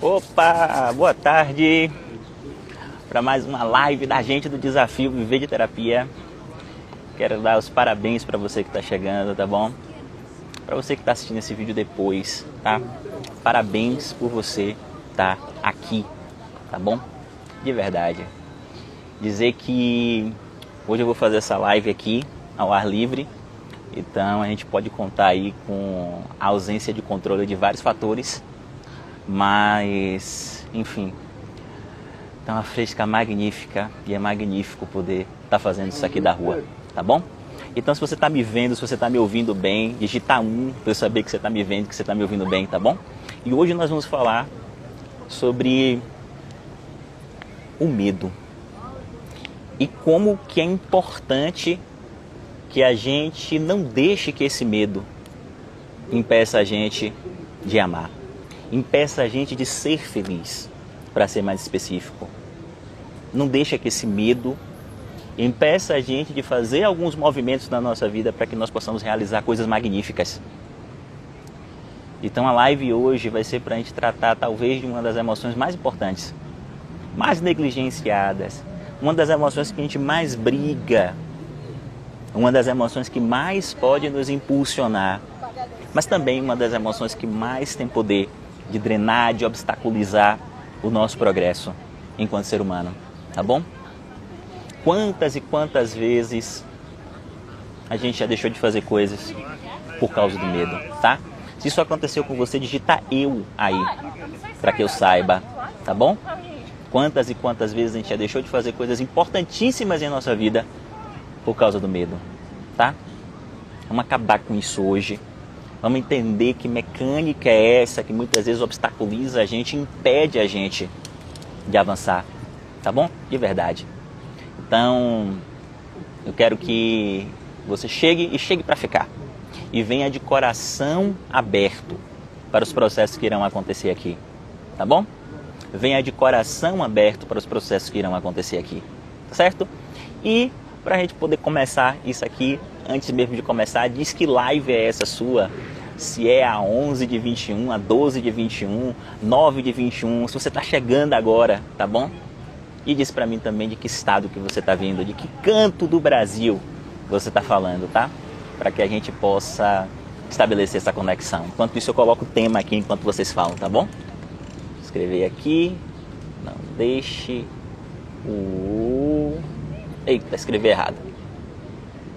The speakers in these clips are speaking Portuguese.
Opa, boa tarde para mais uma live da gente do Desafio Viver de Terapia. Quero dar os parabéns para você que está chegando, tá bom? Para você que está assistindo esse vídeo depois, tá? Parabéns por você estar aqui, tá bom? De verdade. Dizer que hoje eu vou fazer essa live aqui ao ar livre, então a gente pode contar aí com a ausência de controle de vários fatores, mas, enfim, tá uma fresca magnífica e é magnífico poder estar fazendo isso aqui da rua, tá bom? Então, se você está me vendo, se você está me ouvindo bem, digita 1 para eu saber que você está me vendo, que você está me ouvindo bem, tá bom? E hoje nós vamos falar sobre o medo e como que é importante que a gente não deixe que esse medo impeça a gente de amar, impeça a gente de ser feliz, para ser mais específico. Não deixa que esse medo impeça a gente de fazer alguns movimentos na nossa vida para que nós possamos realizar coisas magníficas. Então a live hoje vai ser para a gente tratar talvez de uma das emoções mais importantes, mais negligenciadas, uma das emoções que a gente mais briga, uma das emoções que mais pode nos impulsionar, mas também uma das emoções que mais tem poder de drenar, de obstaculizar o nosso progresso enquanto ser humano, tá bom? Quantas e quantas vezes a gente já deixou de fazer coisas por causa do medo, tá? Se isso aconteceu com você, digita eu aí, para que eu saiba, tá bom? Quantas e quantas vezes a gente já deixou de fazer coisas importantíssimas em nossa vida por causa do medo, tá? Vamos acabar com isso hoje. Vamos entender que mecânica é essa que muitas vezes obstaculiza a gente, impede a gente de avançar, tá bom? De verdade. Então, eu quero que você chegue e chegue para ficar. E venha de coração aberto para os processos que irão acontecer aqui, tá bom? Venha de coração aberto para os processos que irão acontecer aqui, tá certo? E para a gente poder começar isso aqui, antes mesmo de começar, diz que live é essa sua, se é a 11 de 21, a 12 de 21, 9 de 21, se você está chegando agora, tá bom? E diz para mim também de que estado que você está vindo, de que canto do Brasil você está falando, tá? Para que a gente possa estabelecer essa conexão. Enquanto isso eu coloco o tema aqui enquanto vocês falam, tá bom? Vou escrever aqui, não deixe o... Eita, escrevi errado.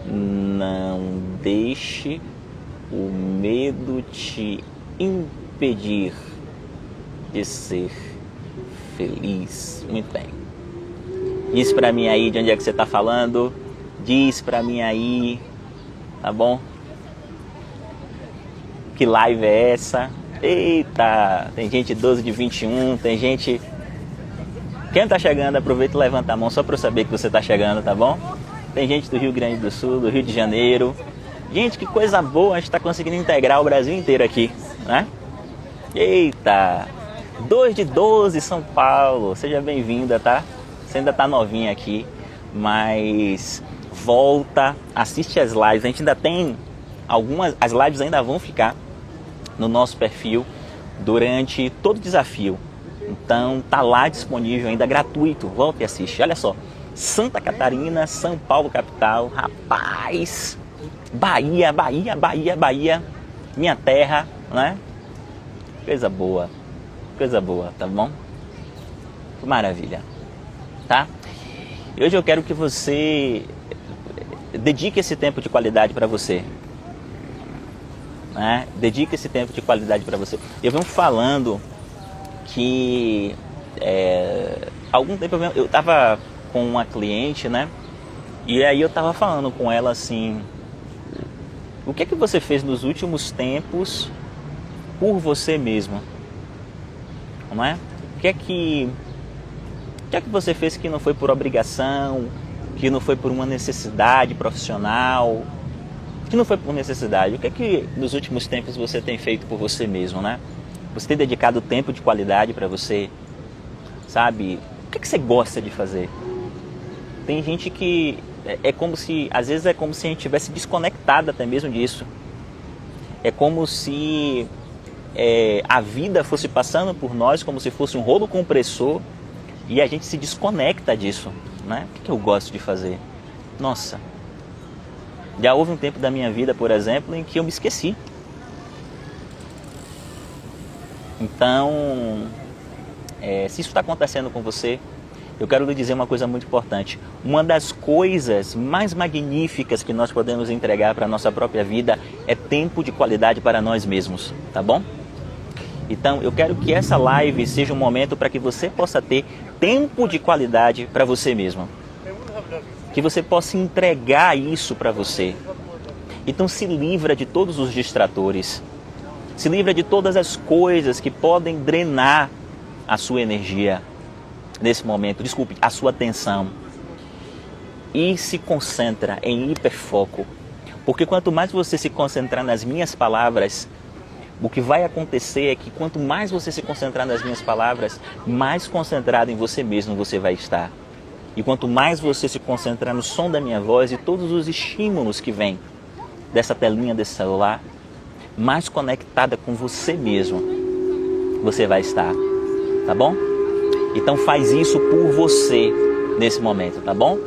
Não deixe o medo te impedir de ser feliz. Muito bem. Diz pra mim aí de onde é que você tá falando. Diz pra mim aí, tá bom? Que live é essa? Eita, tem gente 12 de 21, tem gente... Quem tá chegando, aproveita e levanta a mão só para eu saber que você tá chegando, tá bom? Tem gente do Rio Grande do Sul, do Rio de Janeiro. Gente, que coisa boa, a gente tá conseguindo integrar o Brasil inteiro aqui, né? Eita! 2 de 12, São Paulo. Seja bem-vinda, tá? Você ainda tá novinha aqui, mas volta, assiste as lives. A gente ainda tem algumas... As lives ainda vão ficar no nosso perfil durante todo o desafio. Então, tá lá disponível ainda, gratuito. Volta e assiste. Olha só, Santa Catarina, São Paulo capital, rapaz, Bahia, minha terra, né? Coisa boa, tá bom? Maravilha, tá? E hoje eu quero que você dedique esse tempo de qualidade para você, né? Dedique esse tempo de qualidade para você. Eu venho falando que algum tempo eu estava com uma cliente, né? E aí eu estava falando com ela assim, o que é que você fez nos últimos tempos por você mesmo? Não é? O que é que você fez que não foi por obrigação, que não foi por uma necessidade profissional, que não foi por necessidade? O que é que nos últimos tempos você tem feito por você mesmo, né? Você tem dedicado tempo de qualidade para você, sabe? O que é que você gosta de fazer? Tem gente que é como se, às vezes é como se a gente tivesse desconectado até mesmo disso. É como se a vida fosse passando por nós como se fosse um rolo compressor e a gente se desconecta disso, né? O que eu gosto de fazer? Nossa, já houve um tempo da minha vida, por exemplo, em que eu me esqueci. Então, se isso está acontecendo com você, eu quero lhe dizer uma coisa muito importante. Uma das coisas mais magníficas que nós podemos entregar para a nossa própria vida é tempo de qualidade para nós mesmos, tá bom? Então, eu quero que essa live seja um momento para que você possa ter tempo de qualidade para você mesmo. Que você possa entregar isso para você. Então, se livra de todos os distratores. Se livra de todas as coisas que podem drenar a sua energia nesse momento, a sua atenção, e se concentra em hiperfoco, porque quanto mais você se concentrar nas minhas palavras, o que vai acontecer é que quanto mais você se concentrar nas minhas palavras, mais concentrado em você mesmo você vai estar, e quanto mais você se concentrar no som da minha voz e todos os estímulos que vêm dessa telinha desse celular, mais conectada com você mesmo você vai estar, tá bom? Então faz isso por você nesse momento, tá bom?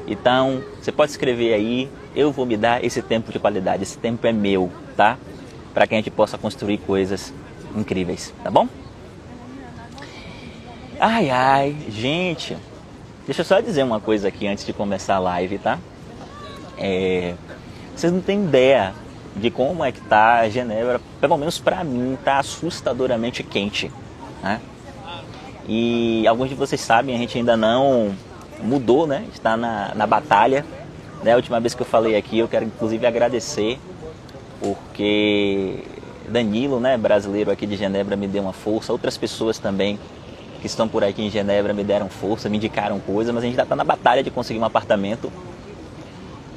Então, você pode escrever aí, eu vou me dar esse tempo de qualidade, esse tempo é meu, tá? Para que a gente possa construir coisas incríveis, tá bom? Ai, gente, deixa eu só dizer uma coisa aqui antes de começar a live, tá? Vocês não têm ideia de como é que tá Genebra, pelo menos para mim, tá assustadoramente quente, né? E alguns de vocês sabem, a gente ainda não mudou, né? Está na batalha, né? A última vez que eu falei aqui, eu quero inclusive agradecer, porque Danilo, né, brasileiro aqui de Genebra, me deu uma força. Outras pessoas também que estão por aqui em Genebra me deram força, me indicaram coisas, mas a gente ainda está na batalha de conseguir um apartamento.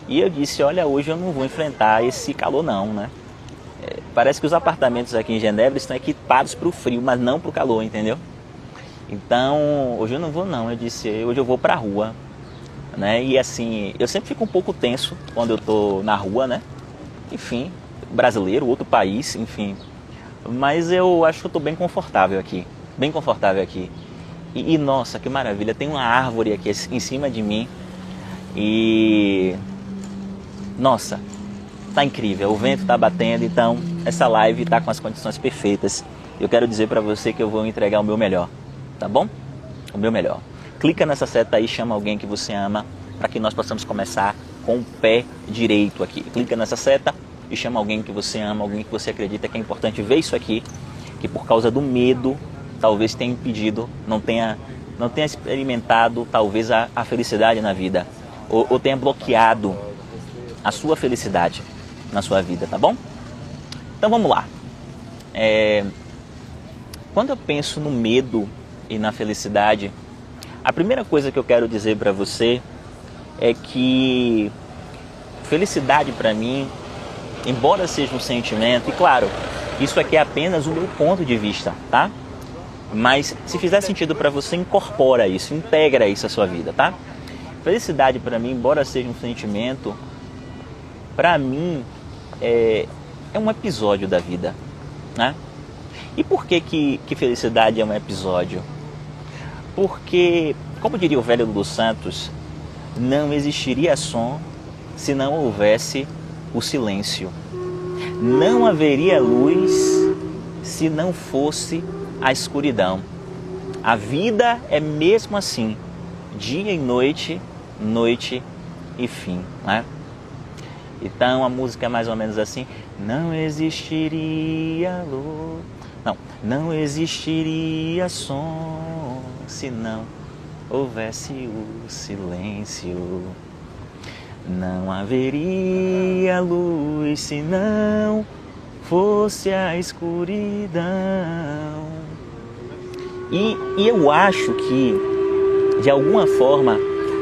E eu disse, olha, hoje eu não vou enfrentar esse calor não, né? Parece que os apartamentos aqui em Genebra estão equipados para o frio, mas não para o calor, entendeu? Então, hoje eu não vou não, eu disse, hoje eu vou pra rua, né? E assim, eu sempre fico um pouco tenso quando eu tô na rua, né? Enfim, brasileiro, outro país, enfim. Mas eu acho que eu tô bem confortável aqui, bem confortável aqui. E nossa, que maravilha, tem uma árvore aqui em cima de mim e... Nossa, tá incrível, o vento tá batendo, então essa live tá com as condições perfeitas. Eu quero dizer pra você que eu vou entregar o meu melhor. Tá bom? O meu melhor. Clica nessa seta aí, chama alguém que você ama, para que nós possamos começar com o pé direito aqui. Clica nessa seta e chama alguém que você ama, alguém que você acredita que é importante ver isso aqui, que por causa do medo, talvez tenha impedido, não tenha experimentado talvez a felicidade na vida, ou tenha bloqueado a sua felicidade na sua vida, tá bom? Então vamos lá. Quando eu penso no medo e na felicidade, a primeira coisa que eu quero dizer para você é que felicidade para mim, embora seja um sentimento, e claro, isso aqui é apenas o meu ponto de vista, tá? Mas se fizer sentido para você, incorpora isso, integra isso à sua vida, tá? Felicidade para mim, embora seja um sentimento, para mim é um episódio da vida, né? E por que felicidade é um episódio? Porque, como diria o velho Lulu Santos, não existiria som se não houvesse o silêncio. Não haveria luz se não fosse a escuridão. A vida é mesmo assim, dia e noite, noite e fim, né? Então a música é mais ou menos assim: não existiria luz, não existiria som se não houvesse o silêncio. Não haveria luz se não fosse a escuridão. E eu acho que, de alguma forma,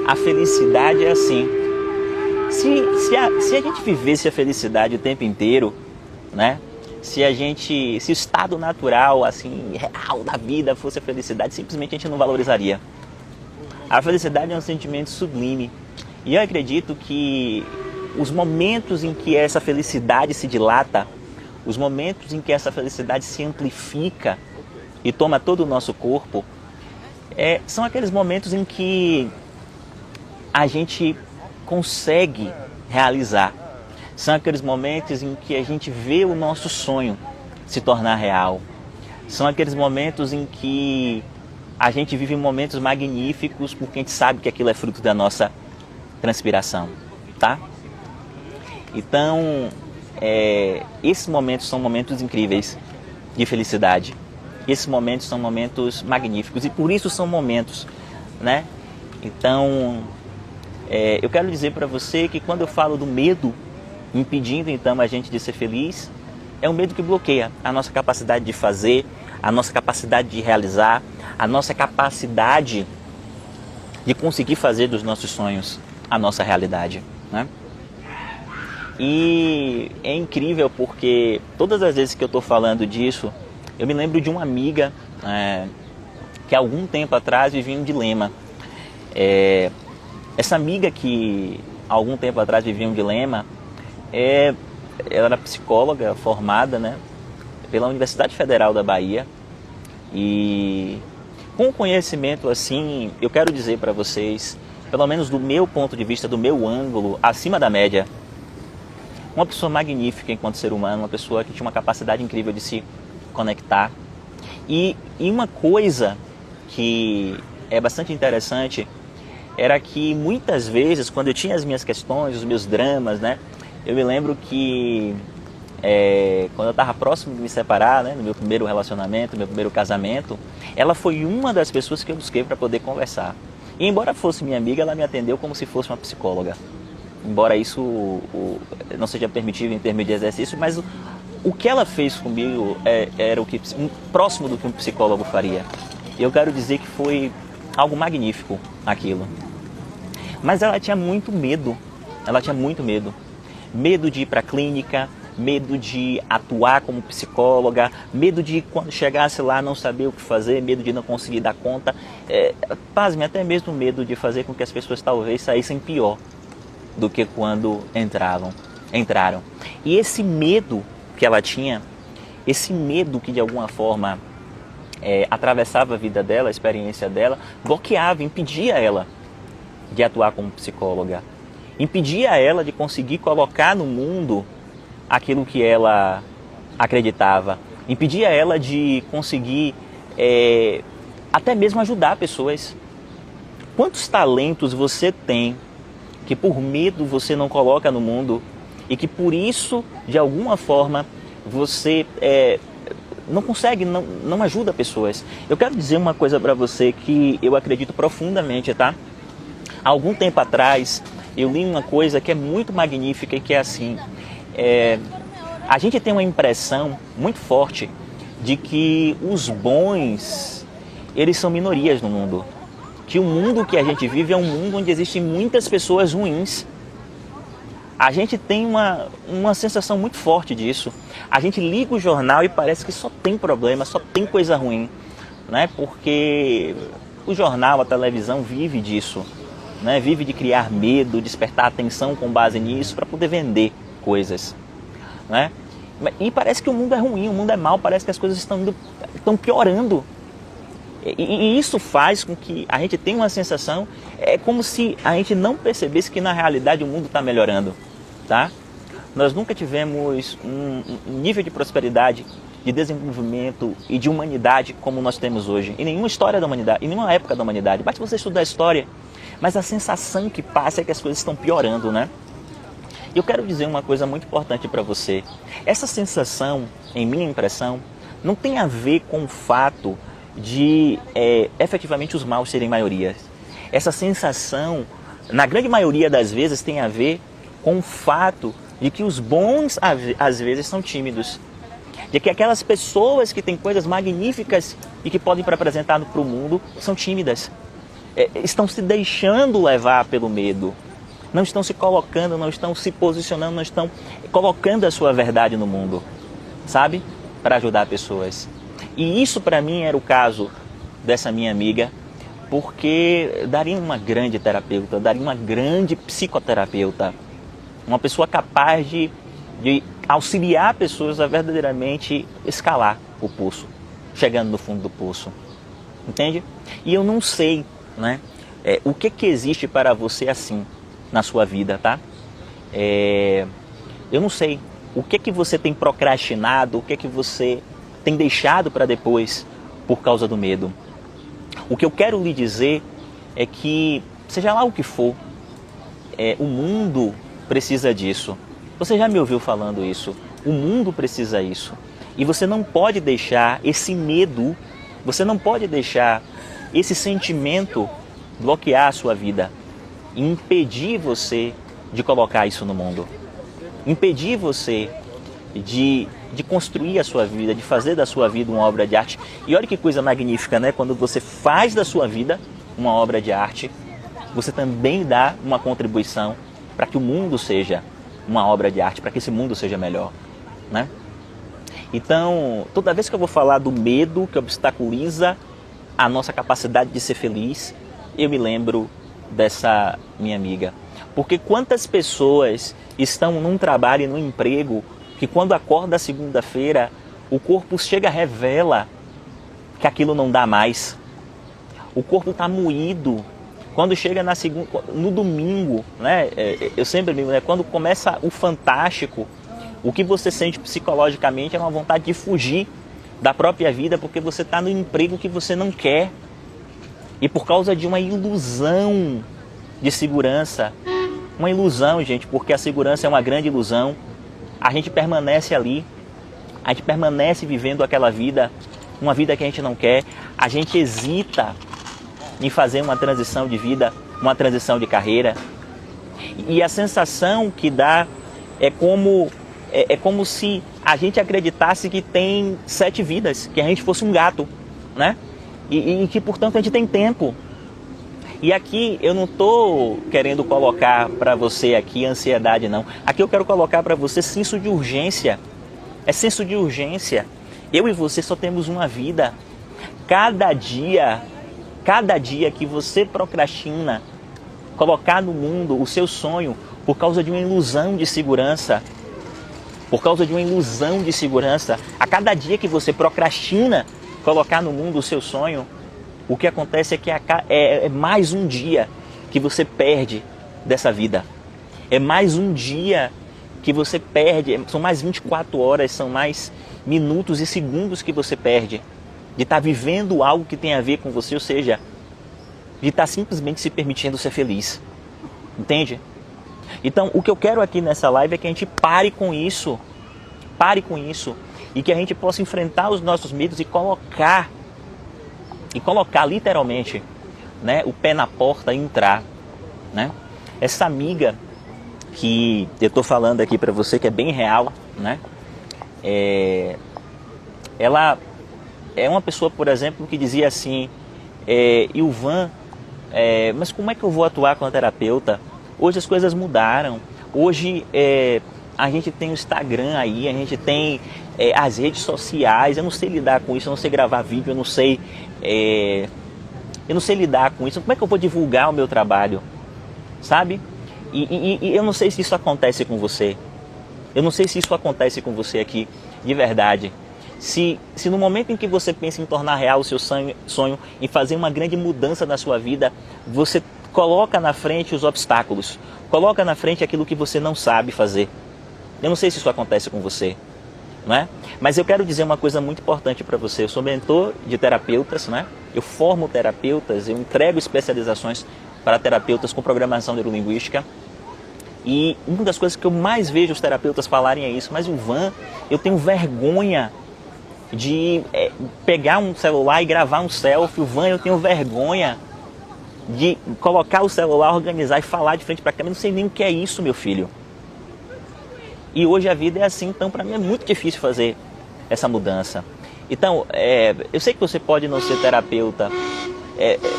a felicidade é assim. Se a gente vivesse a felicidade o tempo inteiro, né? Se o estado natural, assim, real da vida fosse a felicidade, simplesmente a gente não valorizaria. A felicidade é um sentimento sublime. E eu acredito que os momentos em que essa felicidade se dilata, os momentos em que essa felicidade se amplifica e toma todo o nosso corpo, são aqueles momentos em que a gente consegue realizar. São aqueles momentos em que a gente vê o nosso sonho se tornar real. São aqueles momentos em que a gente vive momentos magníficos porque a gente sabe que aquilo é fruto da nossa transpiração, tá? Então, esses momentos são momentos incríveis de felicidade. Esses momentos são momentos magníficos e por isso são momentos, né? Então, eu quero dizer para você que quando eu falo do medo impedindo então a gente de ser feliz, é um medo que bloqueia a nossa capacidade de fazer, a nossa capacidade de realizar, a nossa capacidade de conseguir fazer dos nossos sonhos a nossa realidade, né? E é incrível porque todas as vezes que eu estou falando disso, eu me lembro de uma amiga que há algum tempo atrás vivia um dilema. Essa amiga que há algum tempo atrás vivia um dilema, ela era psicóloga formada, né, pela Universidade Federal da Bahia. E com conhecimento assim, eu quero dizer para vocês, pelo menos do meu ponto de vista, do meu ângulo, acima da média. Uma pessoa magnífica enquanto ser humano, uma pessoa que tinha uma capacidade incrível de se conectar. E uma coisa que é bastante interessante era que muitas vezes, quando eu tinha as minhas questões, os meus dramas, né, eu me lembro que quando eu estava próximo de me separar, né, no meu primeiro relacionamento, no meu primeiro casamento, ela foi uma das pessoas que eu busquei para poder conversar. E embora fosse minha amiga, ela me atendeu como se fosse uma psicóloga. Embora isso não seja permitido em termos de exercício, mas o que ela fez comigo era próximo do que um psicólogo faria. Eu quero dizer que foi algo magnífico aquilo. Mas ela tinha muito medo. Ela tinha muito medo. Medo de ir para a clínica, medo de atuar como psicóloga, medo de quando chegasse lá não saber o que fazer, medo de não conseguir dar conta. Pasme, até mesmo medo de fazer com que as pessoas talvez saíssem pior do que quando entraram. E esse medo que ela tinha, esse medo que de alguma forma atravessava a vida dela, a experiência dela, bloqueava, impedia ela de atuar como psicóloga, impedia ela de conseguir colocar no mundo aquilo que ela acreditava, impedia ela de conseguir até mesmo ajudar pessoas. Quantos talentos você tem que por medo você não coloca no mundo e que por isso, de alguma forma, você não consegue, não ajuda pessoas? Eu quero dizer uma coisa para você que eu acredito profundamente, tá? Há algum tempo atrás, eu li uma coisa que é muito magnífica e que é assim, a gente tem uma impressão muito forte de que os bons, eles são minorias no mundo. Que o mundo que a gente vive é um mundo onde existem muitas pessoas ruins. A gente tem uma sensação muito forte disso. A gente liga o jornal e parece que só tem problema, só tem coisa ruim, né? Porque o jornal, a televisão vive disso, né? Vive de criar medo, despertar atenção com base nisso para poder vender coisas, né? E parece que o mundo é ruim, o mundo é mau, parece que as coisas estão piorando. E isso faz com que a gente tenha uma sensação, é como se a gente não percebesse que na realidade o mundo está melhorando, tá? Nós nunca tivemos um nível de prosperidade, de desenvolvimento e de humanidade como nós temos hoje. Em nenhuma história da humanidade, em nenhuma época da humanidade. Basta você estudar a história, mas a sensação que passa é que as coisas estão piorando, né? E eu quero dizer uma coisa muito importante para você. Essa sensação, em minha impressão, não tem a ver com o fato de efetivamente os maus serem maioria. Essa sensação, na grande maioria das vezes, tem a ver com o fato de que os bons, às vezes, são tímidos. De que aquelas pessoas que têm coisas magníficas e que podem apresentar para o mundo são tímidas. Estão se deixando levar pelo medo. Não estão se colocando, não estão se posicionando, não estão colocando a sua verdade no mundo, sabe? Para ajudar pessoas. E isso para mim era o caso dessa minha amiga, porque daria uma grande terapeuta, daria uma grande psicoterapeuta, uma pessoa capaz de de auxiliar pessoas a verdadeiramente escalar o poço, chegando no fundo do poço. Entende? E eu não sei, né, o que existe para você assim na sua vida, tá? Eu não sei o que você tem procrastinado, o que você tem deixado para depois por causa do medo. O que eu quero lhe dizer é que, seja lá o que for, o mundo precisa disso. Você já me ouviu falando isso? O mundo precisa disso. E você não pode deixar esse medo, você não pode deixar esse sentimento bloquear a sua vida, impedir você de colocar isso no mundo, impedir você de construir a sua vida, de fazer da sua vida uma obra de arte. E olha que coisa magnífica, né? Quando você faz da sua vida uma obra de arte, você também dá uma contribuição para que o mundo seja uma obra de arte, para que esse mundo seja melhor, né? Então, toda vez que eu vou falar do medo que obstaculiza a nossa capacidade de ser feliz, eu me lembro dessa minha amiga. Porque quantas pessoas estão num trabalho e num emprego que quando acorda segunda-feira, o corpo chega, revela que aquilo não dá mais. O corpo está moído. Quando chega no domingo, né? Eu sempre digo, né? Quando começa o fantástico, o que você sente psicologicamente é uma vontade de fugir da própria vida, porque você está no emprego que você não quer. E por causa de uma ilusão de segurança, uma ilusão, gente, porque a segurança é uma grande ilusão, a gente permanece ali, a gente permanece vivendo aquela vida, uma vida que a gente não quer, a gente hesita em fazer uma transição de vida, uma transição de carreira. E a sensação que dá é como se a gente acreditasse que tem 7 vidas, que a gente fosse um gato, né? E que, portanto, a gente tem tempo. E aqui eu não estou querendo colocar para você aqui ansiedade, não. Aqui eu quero colocar para você senso de urgência. É senso de urgência. Eu e você só temos uma vida. Cada dia que você procrastina colocar no mundo o seu sonho por causa de uma ilusão de segurança, a cada dia que você procrastina colocar no mundo o seu sonho, o que acontece é que é mais um dia que você perde dessa vida. É mais um dia que você perde, são mais 24 horas, são mais minutos e segundos que você perde de estar vivendo algo que tem a ver com você, ou seja, de estar simplesmente se permitindo ser feliz. Entende? Então, o que eu quero aqui nessa live é que a gente pare com isso, e que a gente possa enfrentar os nossos medos e colocar literalmente, né, o pé na porta e entrar, né? Essa amiga que eu estou falando aqui para você, que é bem real, né? Ela é uma pessoa, por exemplo, que dizia assim, Ilvan, mas como é que eu vou atuar com a terapeuta? Hoje as coisas mudaram, hoje a gente tem o Instagram aí, a gente tem as redes sociais, eu não sei lidar com isso, eu não sei gravar vídeo, eu não sei lidar com isso, como é que eu vou divulgar o meu trabalho, sabe? E eu não sei se isso acontece com você, eu não sei se isso acontece com você aqui, de verdade. Se no momento em que você pensa em tornar real o seu sonho, em fazer uma grande mudança na sua vida, você coloca na frente os obstáculos, coloca na frente aquilo que você não sabe fazer. Eu não sei se isso acontece com você, não é? Mas eu quero dizer uma coisa muito importante para você. Eu sou mentor de terapeutas, né? Eu formo terapeutas, eu entrego especializações para terapeutas com programação neurolinguística. E uma das coisas que eu mais vejo os terapeutas falarem é isso. Mas, Ilvan, eu tenho vergonha de pegar um celular e gravar um selfie. Ilvan, eu tenho vergonha de colocar o celular, organizar e falar de frente para a câmera. Eu não sei nem o que é isso, meu filho. E hoje a vida é assim, então para mim é muito difícil fazer essa mudança. Então, eu sei que você pode não ser terapeuta,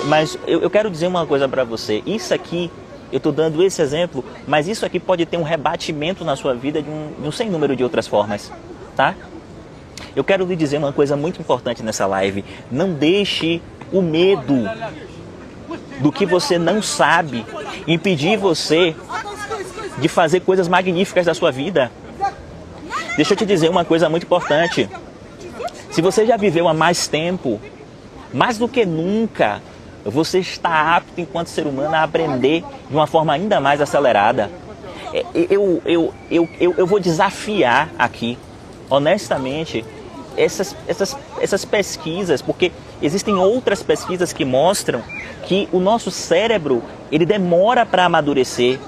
mas eu quero dizer uma coisa para você. Isso aqui, eu estou dando esse exemplo, mas isso aqui pode ter um rebatimento na sua vida de um sem número de outras formas, tá? Eu quero lhe dizer uma coisa muito importante nessa live. Não deixe o medo do que você não sabe impedir você de fazer coisas magníficas da sua vida. Deixa eu te dizer uma coisa muito importante. Se você já viveu há mais tempo, mais do que nunca, você está apto enquanto ser humano a aprender de uma forma ainda mais acelerada. Eu vou desafiar aqui, honestamente, essas pesquisas, porque existem outras pesquisas que mostram que o nosso cérebro, ele demora para amadurecer.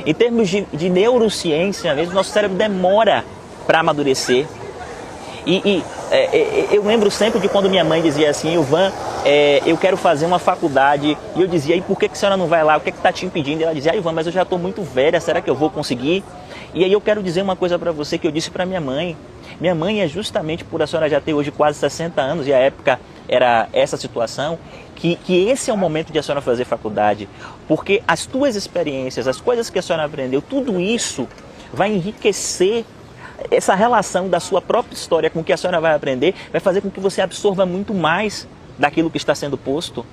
Em termos de neurociência mesmo, nosso cérebro demora para amadurecer. Eu lembro sempre de quando minha mãe dizia assim: Ilvan, eu quero fazer uma faculdade. E eu dizia: e por que a senhora não vai lá? O que está te impedindo? E ela dizia: Ilvan, mas eu já estou muito velha, será que eu vou conseguir? E aí eu quero dizer uma coisa para você que eu disse para minha mãe. Minha mãe é justamente por a senhora já ter hoje quase 60 anos, e a época era essa situação, que esse é o momento de a senhora fazer faculdade. Porque as tuas experiências, as coisas que a senhora aprendeu, tudo isso vai enriquecer essa relação da sua própria história com o que a senhora vai aprender, vai fazer com que você absorva muito mais daquilo que está sendo posto.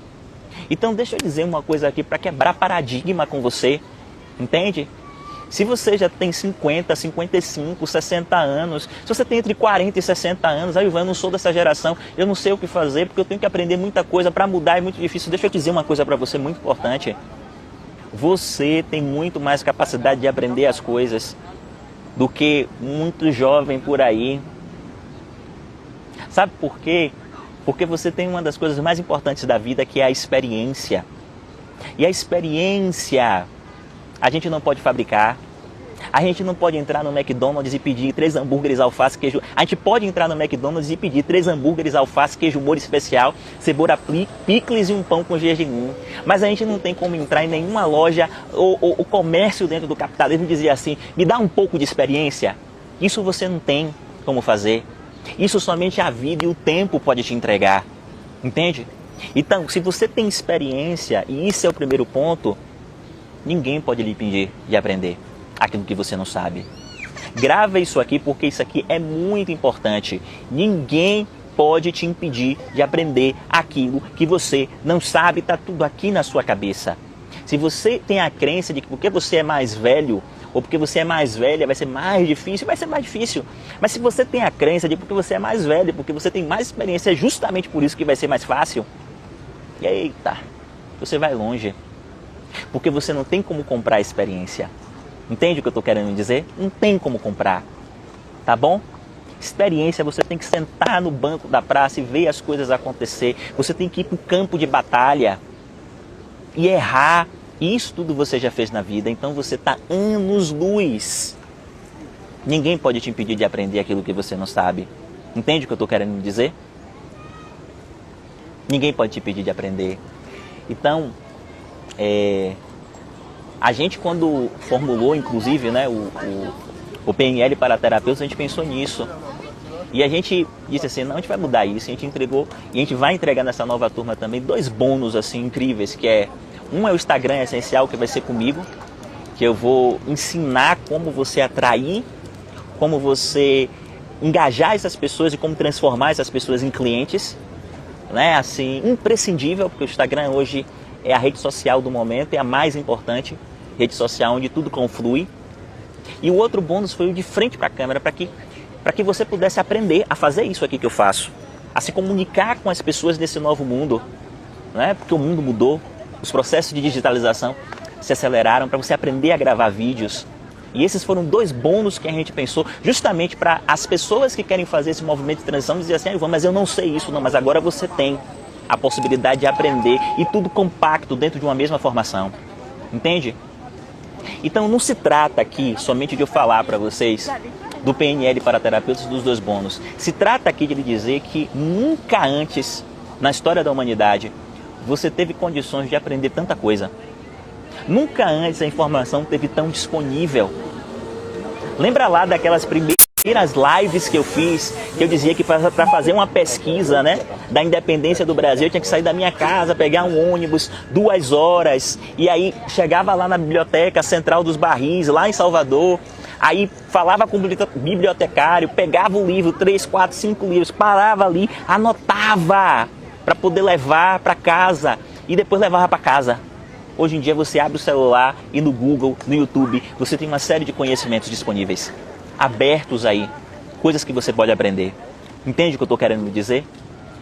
Então deixa eu dizer uma coisa aqui para quebrar paradigma com você, entende? Se você já tem 50, 55, 60 anos, se você tem entre 40 e 60 anos, aí eu não sou dessa geração, eu não sei o que fazer porque eu tenho que aprender muita coisa, para mudar é muito difícil. Deixa eu dizer uma coisa para você muito importante. Você tem muito mais capacidade de aprender as coisas do que muito jovem por aí. Sabe por quê? Porque você tem uma das coisas mais importantes da vida, que é a experiência. E a experiência a gente não pode fabricar. A gente não pode entrar no McDonald's e pedir 3 hambúrgueres, alface, queijo. A gente pode entrar no McDonald's e pedir 3 hambúrgueres, alface, queijo, molho especial, cebola, picles e um pão com gergelim. Mas a gente não tem como entrar em nenhuma loja ou comércio dentro do capitalismo e dizer assim: me dá um pouco de experiência. Isso você não tem como fazer. Isso somente a vida e o tempo pode te entregar. Entende? Então, se você tem experiência, e isso é o primeiro ponto, ninguém pode lhe impedir de aprender aquilo que você não sabe. Grava isso aqui, porque isso aqui é muito importante. Ninguém pode te impedir de aprender aquilo que você não sabe, está tudo aqui na sua cabeça. Se você tem a crença de que porque você é mais velho, ou porque você é mais velha, vai ser mais difícil, vai ser mais difícil. Mas se você tem a crença de porque você é mais velho, porque você tem mais experiência, é justamente por isso que vai ser mais fácil. E eita, você vai longe. Porque você não tem como comprar a experiência. Entende o que eu estou querendo dizer? Não tem como comprar. Tá bom? Experiência, você tem que sentar no banco da praça e ver as coisas acontecer. Você tem que ir para o campo de batalha e errar. E isso tudo você já fez na vida. Então você está anos-luz. Ninguém pode te impedir de aprender aquilo que você não sabe. Entende o que eu estou querendo dizer? Ninguém pode te impedir de aprender. Então, a gente, quando formulou, inclusive, né, o PNL para terapeutas, a gente pensou nisso. E a gente disse assim: não, a gente vai mudar isso. A gente entregou, e a gente vai entregar nessa nova turma também 2 bônus assim, incríveis, que é: um é o Instagram Essencial, que vai ser comigo, que eu vou ensinar como você atrair, como você engajar essas pessoas e como transformar essas pessoas em clientes, né? Assim, imprescindível, porque o Instagram hoje é a rede social do momento, é a mais importante rede social onde tudo conflui. E o outro bônus foi o de frente para a câmera, para que você pudesse aprender a fazer isso aqui que eu faço, a se comunicar com as pessoas desse novo mundo, né? Porque o mundo mudou, os processos de digitalização se aceleraram, para você aprender a gravar vídeos. E esses foram 2 bônus que a gente pensou justamente para as pessoas que querem fazer esse movimento de transição dizer assim: mas eu não sei isso, não, mas agora você tem a possibilidade de aprender, e tudo compacto dentro de uma mesma formação. Entende? Então não se trata aqui somente de eu falar para vocês do PNL para terapeutas, dos 2 bônus. Se trata aqui de lhe dizer que nunca antes na história da humanidade você teve condições de aprender tanta coisa. Nunca antes a informação esteve tão disponível. Lembra lá daquelas primeiras lives que eu fiz, que eu dizia que para fazer uma pesquisa, né, da independência do Brasil, eu tinha que sair da minha casa, pegar um ônibus, 2 horas, e aí chegava lá na Biblioteca Central dos Barris, lá em Salvador, aí falava com o bibliotecário, pegava o livro, 3, 4, 5 livros, parava ali, anotava para poder levar para casa e depois levava para casa. Hoje em dia você abre o celular e no Google, no YouTube, você tem uma série de conhecimentos disponíveis. abertos aí, coisas que você pode aprender. Entende o que eu estou querendo dizer?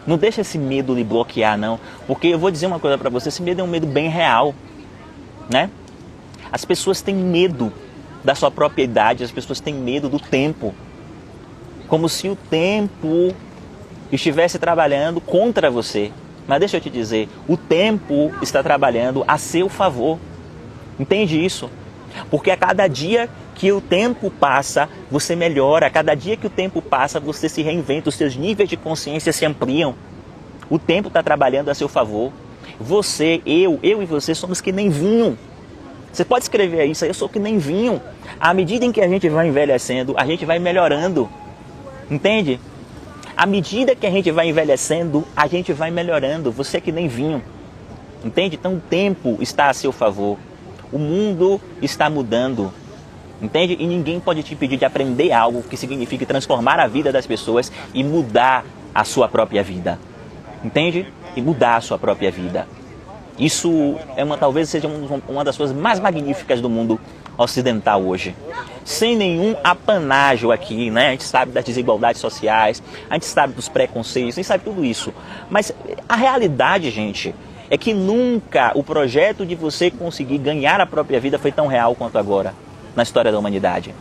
Não deixa esse medo lhe bloquear, não. Porque eu vou dizer uma coisa para você, esse medo é um medo bem real, né? As pessoas têm medo da sua própria idade, as pessoas têm medo do tempo. Como se o tempo estivesse trabalhando contra você. Mas deixa eu te dizer, o tempo está trabalhando a seu favor. Entende isso? Porque a cada dia que o tempo passa, você melhora. A cada dia que o tempo passa, você se reinventa. Os seus níveis de consciência se ampliam. O tempo está trabalhando a seu favor. Você, eu e você somos que nem vinho. Você pode escrever isso, eu sou que nem vinho. À medida em que a gente vai envelhecendo, a gente vai melhorando. Entende? À medida que a gente vai envelhecendo, a gente vai melhorando. Você é que nem vinho. Entende? Então o tempo está a seu favor. O mundo está mudando. Entende? E ninguém pode te impedir de aprender algo que signifique transformar a vida das pessoas e mudar a sua própria vida. Entende? E mudar a sua própria vida. Isso talvez seja uma das coisas mais magníficas do mundo ocidental hoje. Sem nenhum apanágio aqui, né? A gente sabe das desigualdades sociais, a gente sabe dos preconceitos, a gente sabe tudo isso. Mas a realidade, gente, é que nunca o projeto de você conseguir ganhar a própria vida foi tão real quanto agora, na história da humanidade.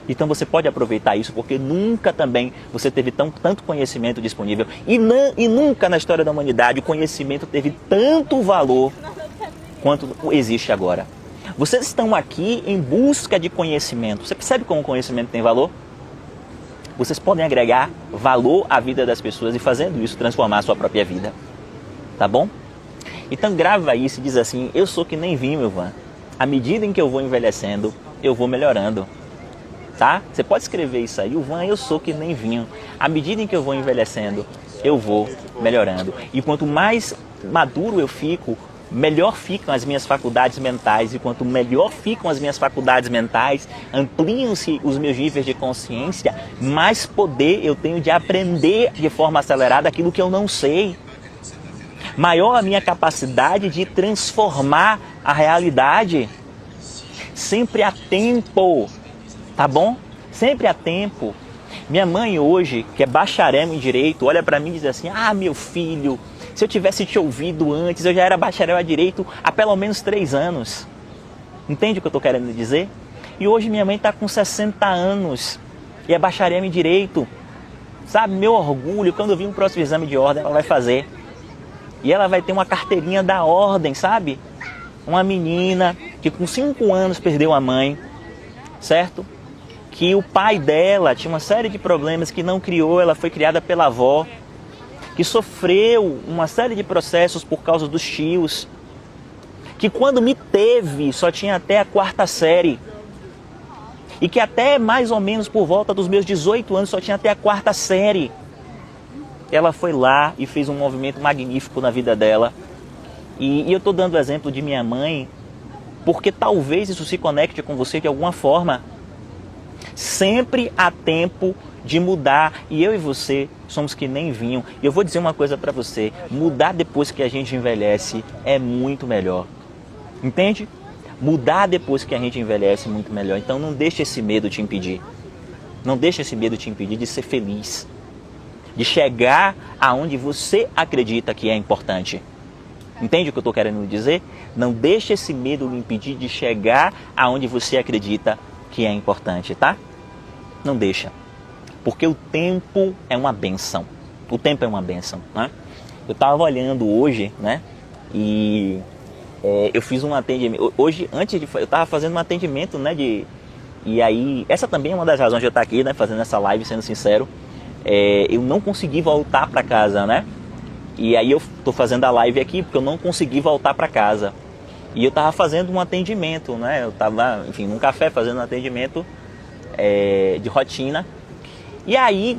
Então você pode aproveitar isso, porque nunca também você teve tanto conhecimento disponível. E nunca na história da humanidade o conhecimento teve tanto valor quanto existe agora. Vocês estão aqui em busca de conhecimento. Você percebe como o conhecimento tem valor? Vocês podem agregar valor à vida das pessoas e fazendo isso transformar a sua própria vida. Tá bom? Então grava isso e diz assim, eu sou que nem vinho, Ivan. À medida em que eu vou envelhecendo, eu vou melhorando. Tá? Você pode escrever isso aí, Ivan, eu sou que nem vinho. À medida em que eu vou envelhecendo, eu vou melhorando. E quanto mais maduro eu fico, melhor ficam as minhas faculdades mentais. E quanto melhor ficam as minhas faculdades mentais, ampliam-se os meus níveis de consciência, mais poder eu tenho de aprender de forma acelerada aquilo que eu não sei. Maior a minha capacidade de transformar a realidade. Sempre há tempo. Tá bom? Sempre há tempo. Minha mãe hoje, que é bacharel em Direito, olha para mim e diz assim, meu filho, se eu tivesse te ouvido antes, eu já era bacharel em Direito há pelo menos 3 anos. Entende o que eu estou querendo dizer? E hoje minha mãe está com 60 anos e é bacharel em Direito. Sabe, meu orgulho, quando eu vi um próximo exame de ordem, ela vai fazer. E ela vai ter uma carteirinha da ordem, sabe? Uma menina que com 5 anos perdeu a mãe, certo? Que o pai dela tinha uma série de problemas que não criou, ela foi criada pela avó, que sofreu uma série de processos por causa dos tios, que quando me teve só tinha até a 4ª série, e que até mais ou menos por volta dos meus 18 anos só tinha até a 4ª série. Ela foi lá e fez um movimento magnífico na vida dela, e eu estou dando o exemplo de minha mãe, porque talvez isso se conecte com você de alguma forma. Sempre há tempo de mudar e eu e você somos que nem vinho. E eu vou dizer uma coisa para você, mudar depois que a gente envelhece é muito melhor. Entende? Mudar depois que a gente envelhece é muito melhor. Então não deixe esse medo te impedir. Não deixe esse medo te impedir de ser feliz. De chegar aonde você acredita que é importante. Entende o que eu estou querendo dizer? Não deixe esse medo lhe impedir de chegar aonde você acredita que é importante, tá? Não deixa. Porque o tempo é uma bênção. O tempo é uma bênção, né? Eu estava olhando hoje, né? E eu fiz um atendimento. Hoje, eu estava fazendo um atendimento, né? E aí, essa também é uma das razões de eu estar aqui, né? Fazendo essa live, sendo sincero. Eu não consegui voltar para casa, né? E aí eu estou fazendo a live aqui porque eu não consegui voltar para casa. E eu estava fazendo um atendimento, né? Eu estava, enfim, num café fazendo um atendimento de rotina. E aí,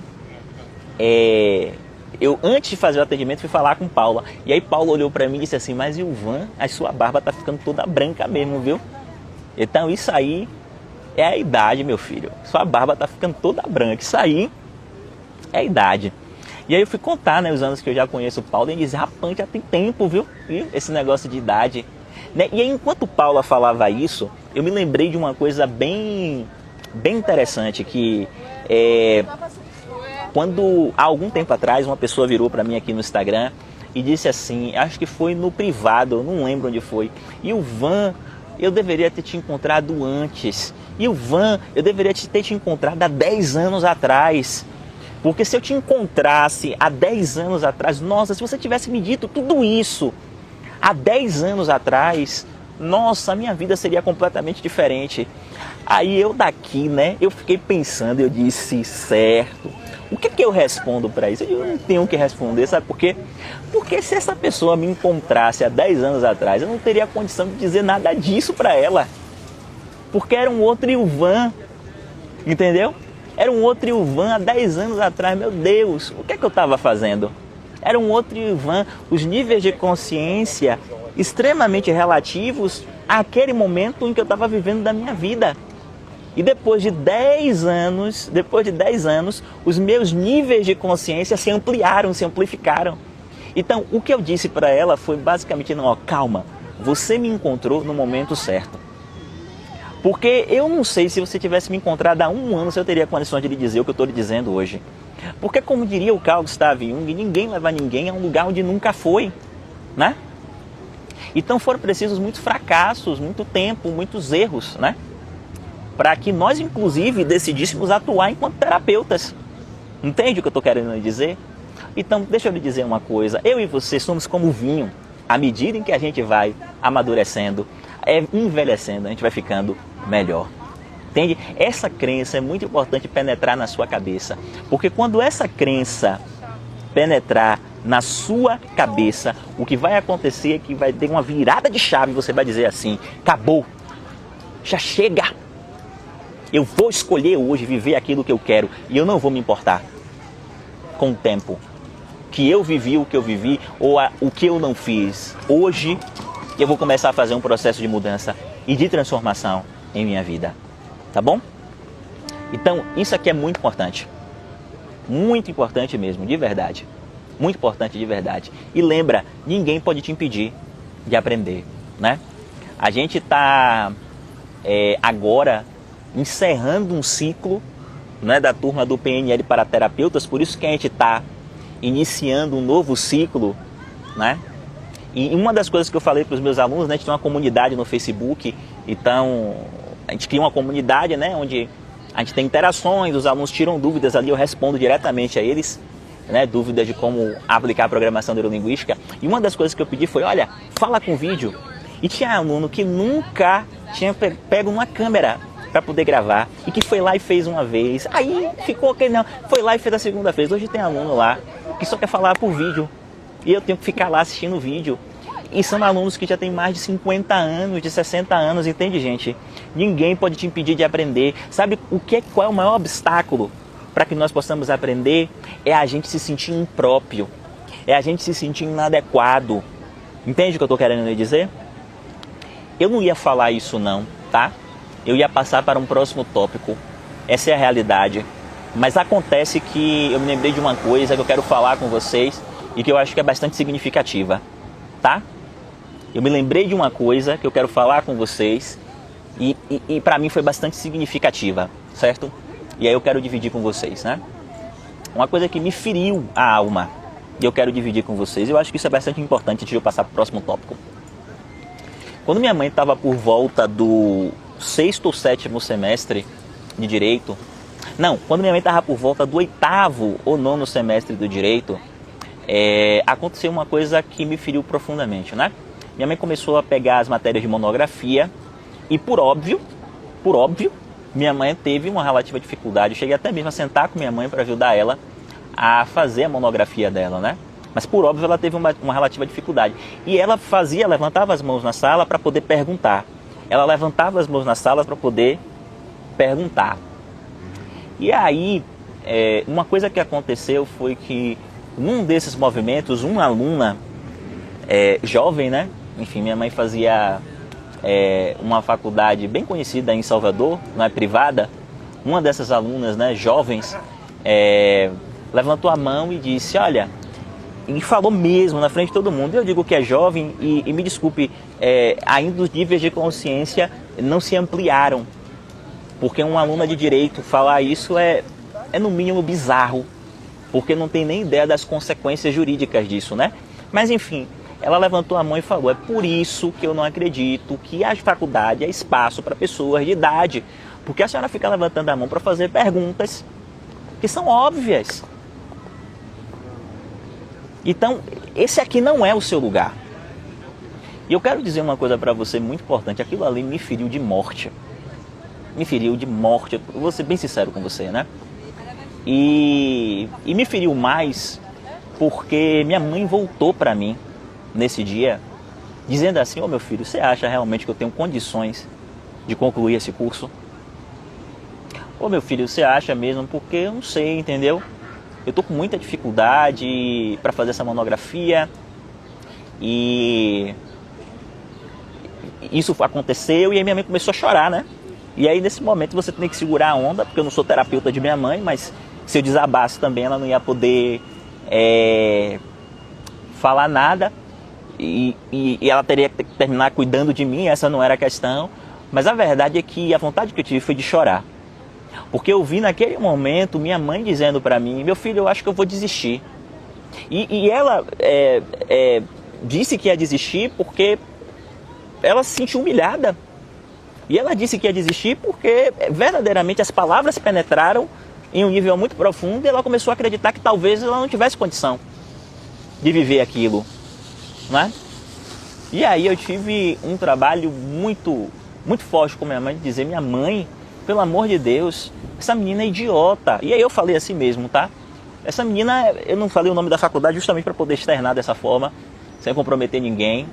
eu antes de fazer o atendimento fui falar com Paula. E aí Paula olhou para mim e disse assim, mas Ivan, a sua barba tá ficando toda branca mesmo, viu? Então isso aí é a idade, meu filho. Sua barba tá ficando toda branca. Isso aí é a idade. E aí eu fui contar, né, os anos que eu já conheço o Paulo e ele disse, rapaz, já tem tempo, viu? Esse negócio de idade. Né? E aí, enquanto Paula falava isso, eu me lembrei de uma coisa bem bem interessante que quando há algum tempo atrás uma pessoa virou para mim aqui no Instagram e disse assim, acho que foi no privado, eu não lembro onde foi, Ilvan, eu deveria ter te encontrado antes, Ilvan, eu deveria ter te encontrado há 10 anos atrás, porque se eu te encontrasse há 10 anos atrás, nossa, se você tivesse me dito tudo isso há 10 anos atrás, nossa, a minha vida seria completamente diferente. Aí eu daqui, né, eu fiquei pensando, eu disse, certo, o que que eu respondo para isso? Eu não tenho o que responder, sabe por quê? Porque se essa pessoa me encontrasse há 10 anos atrás, eu não teria condição de dizer nada disso para ela. Porque era um outro Ilvan, entendeu? Era um outro Ilvan há 10 anos atrás, meu Deus, o que é que eu estava fazendo? Era um outro Ilvan, os níveis de consciência extremamente relativos àquele momento em que eu estava vivendo da minha vida. E depois de 10 anos, os meus níveis de consciência se ampliaram, se amplificaram. Então, o que eu disse para ela foi basicamente, não, ó, calma, você me encontrou no momento certo. Porque eu não sei se você tivesse me encontrado há 1 ano, se eu teria condições de lhe dizer o que eu estou lhe dizendo hoje. Porque, como diria o Carl Gustav Jung, ninguém leva ninguém a um lugar onde nunca foi, né? Então foram precisos muitos fracassos, muito tempo, muitos erros, né? Para que nós, inclusive, decidíssemos atuar enquanto terapeutas. Entende o que eu estou querendo dizer? Então, deixa eu lhe dizer uma coisa. Eu e você somos como vinho. À medida em que a gente vai amadurecendo, envelhecendo, a gente vai ficando melhor. Entende? Essa crença é muito importante penetrar na sua cabeça. Porque quando essa crença penetrar na sua cabeça, o que vai acontecer é que vai ter uma virada de chave e você vai dizer assim, acabou, já chega. Eu vou escolher hoje viver aquilo que eu quero e eu não vou me importar com o tempo que eu vivi, o que eu vivi ou o que eu não fiz. Hoje eu vou começar a fazer um processo de mudança e de transformação em minha vida. Tá bom? Então, isso aqui é muito importante. Muito importante mesmo, de verdade. Muito importante de verdade. E lembra, ninguém pode te impedir de aprender, né? A gente está agora encerrando um ciclo, né, da turma do PNL para terapeutas, por isso que a gente está iniciando um novo ciclo, né? E uma das coisas que eu falei para os meus alunos, né, a gente tem uma comunidade no Facebook, então a gente cria uma comunidade, né, onde a gente tem interações, os alunos tiram dúvidas ali, eu respondo diretamente a eles, né, dúvidas de como aplicar a programação neurolinguística. E uma das coisas que eu pedi foi, olha, fala com vídeo. E tinha aluno que nunca tinha pego uma câmera para poder gravar e que foi lá e fez uma vez. Aí ficou aquele, não, foi lá e fez a segunda vez. Hoje tem aluno lá que só quer falar por vídeo e eu tenho que ficar lá assistindo o vídeo. E são alunos que já têm mais de 50 anos, de 60 anos, entende, gente? Ninguém pode te impedir de aprender. Sabe qual é o maior obstáculo para que nós possamos aprender? É a gente se sentir impróprio, é a gente se sentir inadequado. Entende o que eu estou querendo lhe dizer? Eu não ia falar isso não, tá? Eu ia passar para um próximo tópico. Essa é a realidade. Mas acontece que eu me lembrei de uma coisa que eu quero falar com vocês e que eu acho que é bastante significativa, tá? Eu me lembrei de uma coisa que eu quero falar com vocês e para mim foi bastante significativa, certo? E aí eu quero dividir com vocês, né? Uma coisa que me feriu a alma e eu quero dividir com vocês. Eu acho que isso é bastante importante antes de eu passar para o próximo tópico. Quando minha mãe estava por volta do 6º ou 7º semestre de Direito, não, quando minha mãe estava por volta do 8º ou 9º semestre do Direito, aconteceu uma coisa que me feriu profundamente, né? Minha mãe começou a pegar as matérias de monografia e, por óbvio, minha mãe teve uma relativa dificuldade. Eu cheguei até mesmo a sentar com minha mãe para ajudar ela a fazer a monografia dela, né? Mas, por óbvio, ela teve uma relativa dificuldade. E ela levantava as mãos na sala para poder perguntar. Ela levantava as mãos na sala para poder perguntar. E aí, uma coisa que aconteceu foi que, num desses movimentos, uma aluna jovem, né? Enfim, minha mãe fazia uma faculdade bem conhecida em Salvador, não é privada. Uma dessas alunas, né, jovens, levantou a mão e disse, olha, e falou mesmo na frente de todo mundo, eu digo que é jovem e me desculpe, ainda os níveis de consciência não se ampliaram. Porque uma aluna de direito falar isso é no mínimo bizarro, porque não tem nem ideia das consequências jurídicas disso, né? Mas enfim, ela levantou a mão e falou: é por isso que eu não acredito que a faculdade é espaço para pessoas de idade, porque a senhora fica levantando a mão para fazer perguntas que são óbvias. Então, esse aqui não é o seu lugar. E eu quero dizer uma coisa para você muito importante: aquilo ali me feriu de morte. Me feriu de morte, eu vou ser bem sincero com você, né? E me feriu mais porque minha mãe voltou para mim nesse dia, dizendo assim: ô meu filho, você acha realmente que eu tenho condições de concluir esse curso? Ô meu filho, você acha mesmo? Porque eu não sei, entendeu? Eu tô com muita dificuldade para fazer essa monografia e isso aconteceu, e aí minha mãe começou a chorar, né? E aí nesse momento você tem que segurar a onda, porque eu não sou terapeuta de minha mãe, mas se eu desabasse também ela não ia poder falar nada e ela teria que terminar cuidando de mim, essa não era a questão. Mas a verdade é que a vontade que eu tive foi de chorar. Porque eu vi naquele momento minha mãe dizendo para mim: meu filho, eu acho que eu vou desistir. E ela disse que ia desistir porque ela se sentiu humilhada. E ela disse que ia desistir porque verdadeiramente as palavras penetraram em um nível muito profundo e ela começou a acreditar que talvez ela não tivesse condição de viver aquilo, né? E aí eu tive um trabalho muito, muito forte com minha mãe, de dizer: minha mãe, pelo amor de Deus, essa menina é idiota. E aí eu falei assim mesmo, tá? Essa menina, eu não falei o nome da faculdade justamente para poder externar dessa forma, sem comprometer ninguém.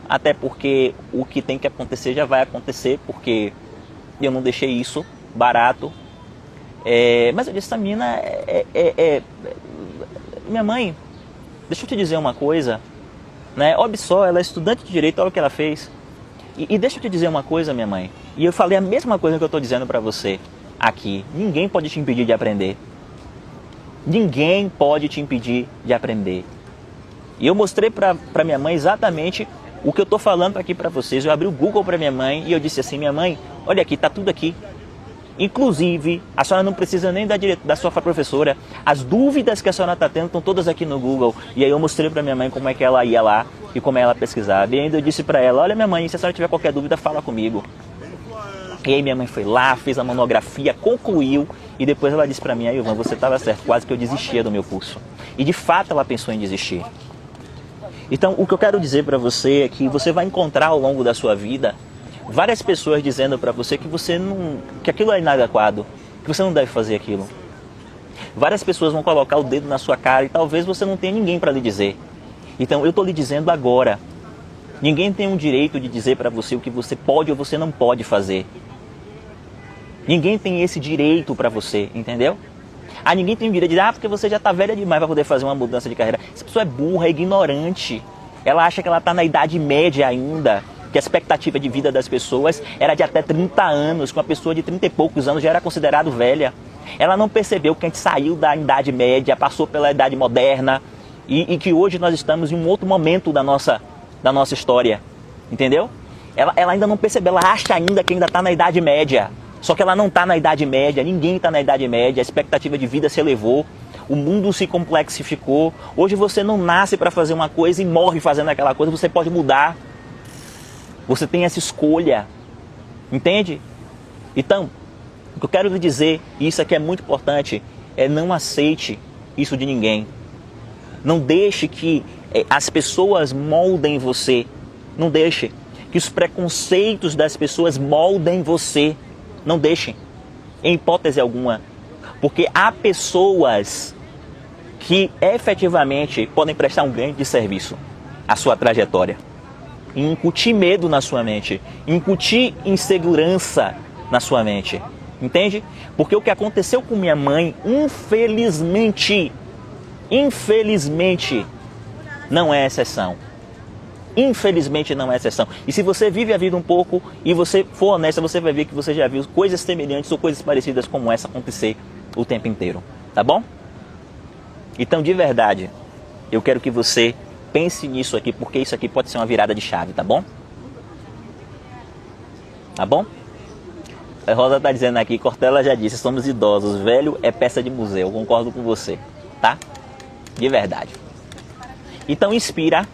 Até porque o que tem que acontecer já vai acontecer, porque eu não deixei isso barato. Mas eu disse: essa menina minha mãe, deixa eu te dizer uma coisa, né? Olha só, ela é estudante de direito, olha o que ela fez. E deixa eu te dizer uma coisa, minha mãe. E eu falei a mesma coisa que eu estou dizendo para você aqui. Ninguém pode te impedir de aprender. Ninguém pode te impedir de aprender. E eu mostrei para minha mãe exatamente o que eu estou falando aqui para vocês. Eu abri o Google para minha mãe e eu disse assim: minha mãe, olha aqui, está tudo aqui. Inclusive, a senhora não precisa nem da sua professora. As dúvidas que a senhora está tendo estão todas aqui no Google. E aí eu mostrei para minha mãe como é que ela ia lá e como ela pesquisava. E ainda eu disse para ela: olha, minha mãe, se a senhora tiver qualquer dúvida, fala comigo. E aí minha mãe foi lá, fez a monografia, concluiu. E depois ela disse para mim: Ivan, você estava certo, quase que eu desistia do meu curso. E de fato ela pensou em desistir. Então, o que eu quero dizer para você é que você vai encontrar ao longo da sua vida várias pessoas dizendo para você que aquilo é inadequado, que você não deve fazer aquilo. Várias pessoas vão colocar o dedo na sua cara e talvez você não tenha ninguém para lhe dizer. Então, eu estou lhe dizendo agora: ninguém tem o direito de dizer para você o que você pode ou você não pode fazer. Ninguém tem esse direito para você, entendeu? Ninguém tem o direito de dizer: porque você já está velha demais para poder fazer uma mudança de carreira. Essa pessoa é burra, é ignorante. Ela acha que ela está na idade média ainda, que a expectativa de vida das pessoas era de até 30 anos, que uma pessoa de 30 e poucos anos já era considerado velha. Ela não percebeu que a gente saiu da idade média, passou pela idade moderna e que hoje nós estamos em um outro momento da nossa história, entendeu? Ela ainda não percebeu, ela acha ainda que ainda está na idade média. Só que ela não está na idade média, ninguém está na idade média, a expectativa de vida se elevou, o mundo se complexificou. Hoje você não nasce para fazer uma coisa e morre fazendo aquela coisa, você pode mudar. Você tem essa escolha, entende? Então, o que eu quero lhe dizer, e isso aqui é muito importante, é: não aceite isso de ninguém. Não deixe que as pessoas moldem você. Não deixe que os preconceitos das pessoas moldem você. Não deixem, em hipótese alguma, porque há pessoas que efetivamente podem prestar um grande serviço à sua trajetória, e incutir medo na sua mente, incutir insegurança na sua mente, entende? Porque o que aconteceu com minha mãe, infelizmente, não é exceção. Infelizmente não é exceção. E se você vive a vida um pouco e você for honesta, você vai ver que você já viu coisas semelhantes ou coisas parecidas como essa acontecer o tempo inteiro. Tá bom? Então, de verdade, eu quero que você pense nisso aqui, porque isso aqui pode ser uma virada de chave, tá bom? Tá bom? A Rosa tá dizendo aqui, Cortella já disse, somos idosos, velho é peça de museu, concordo com você, tá? De verdade. Então inspira,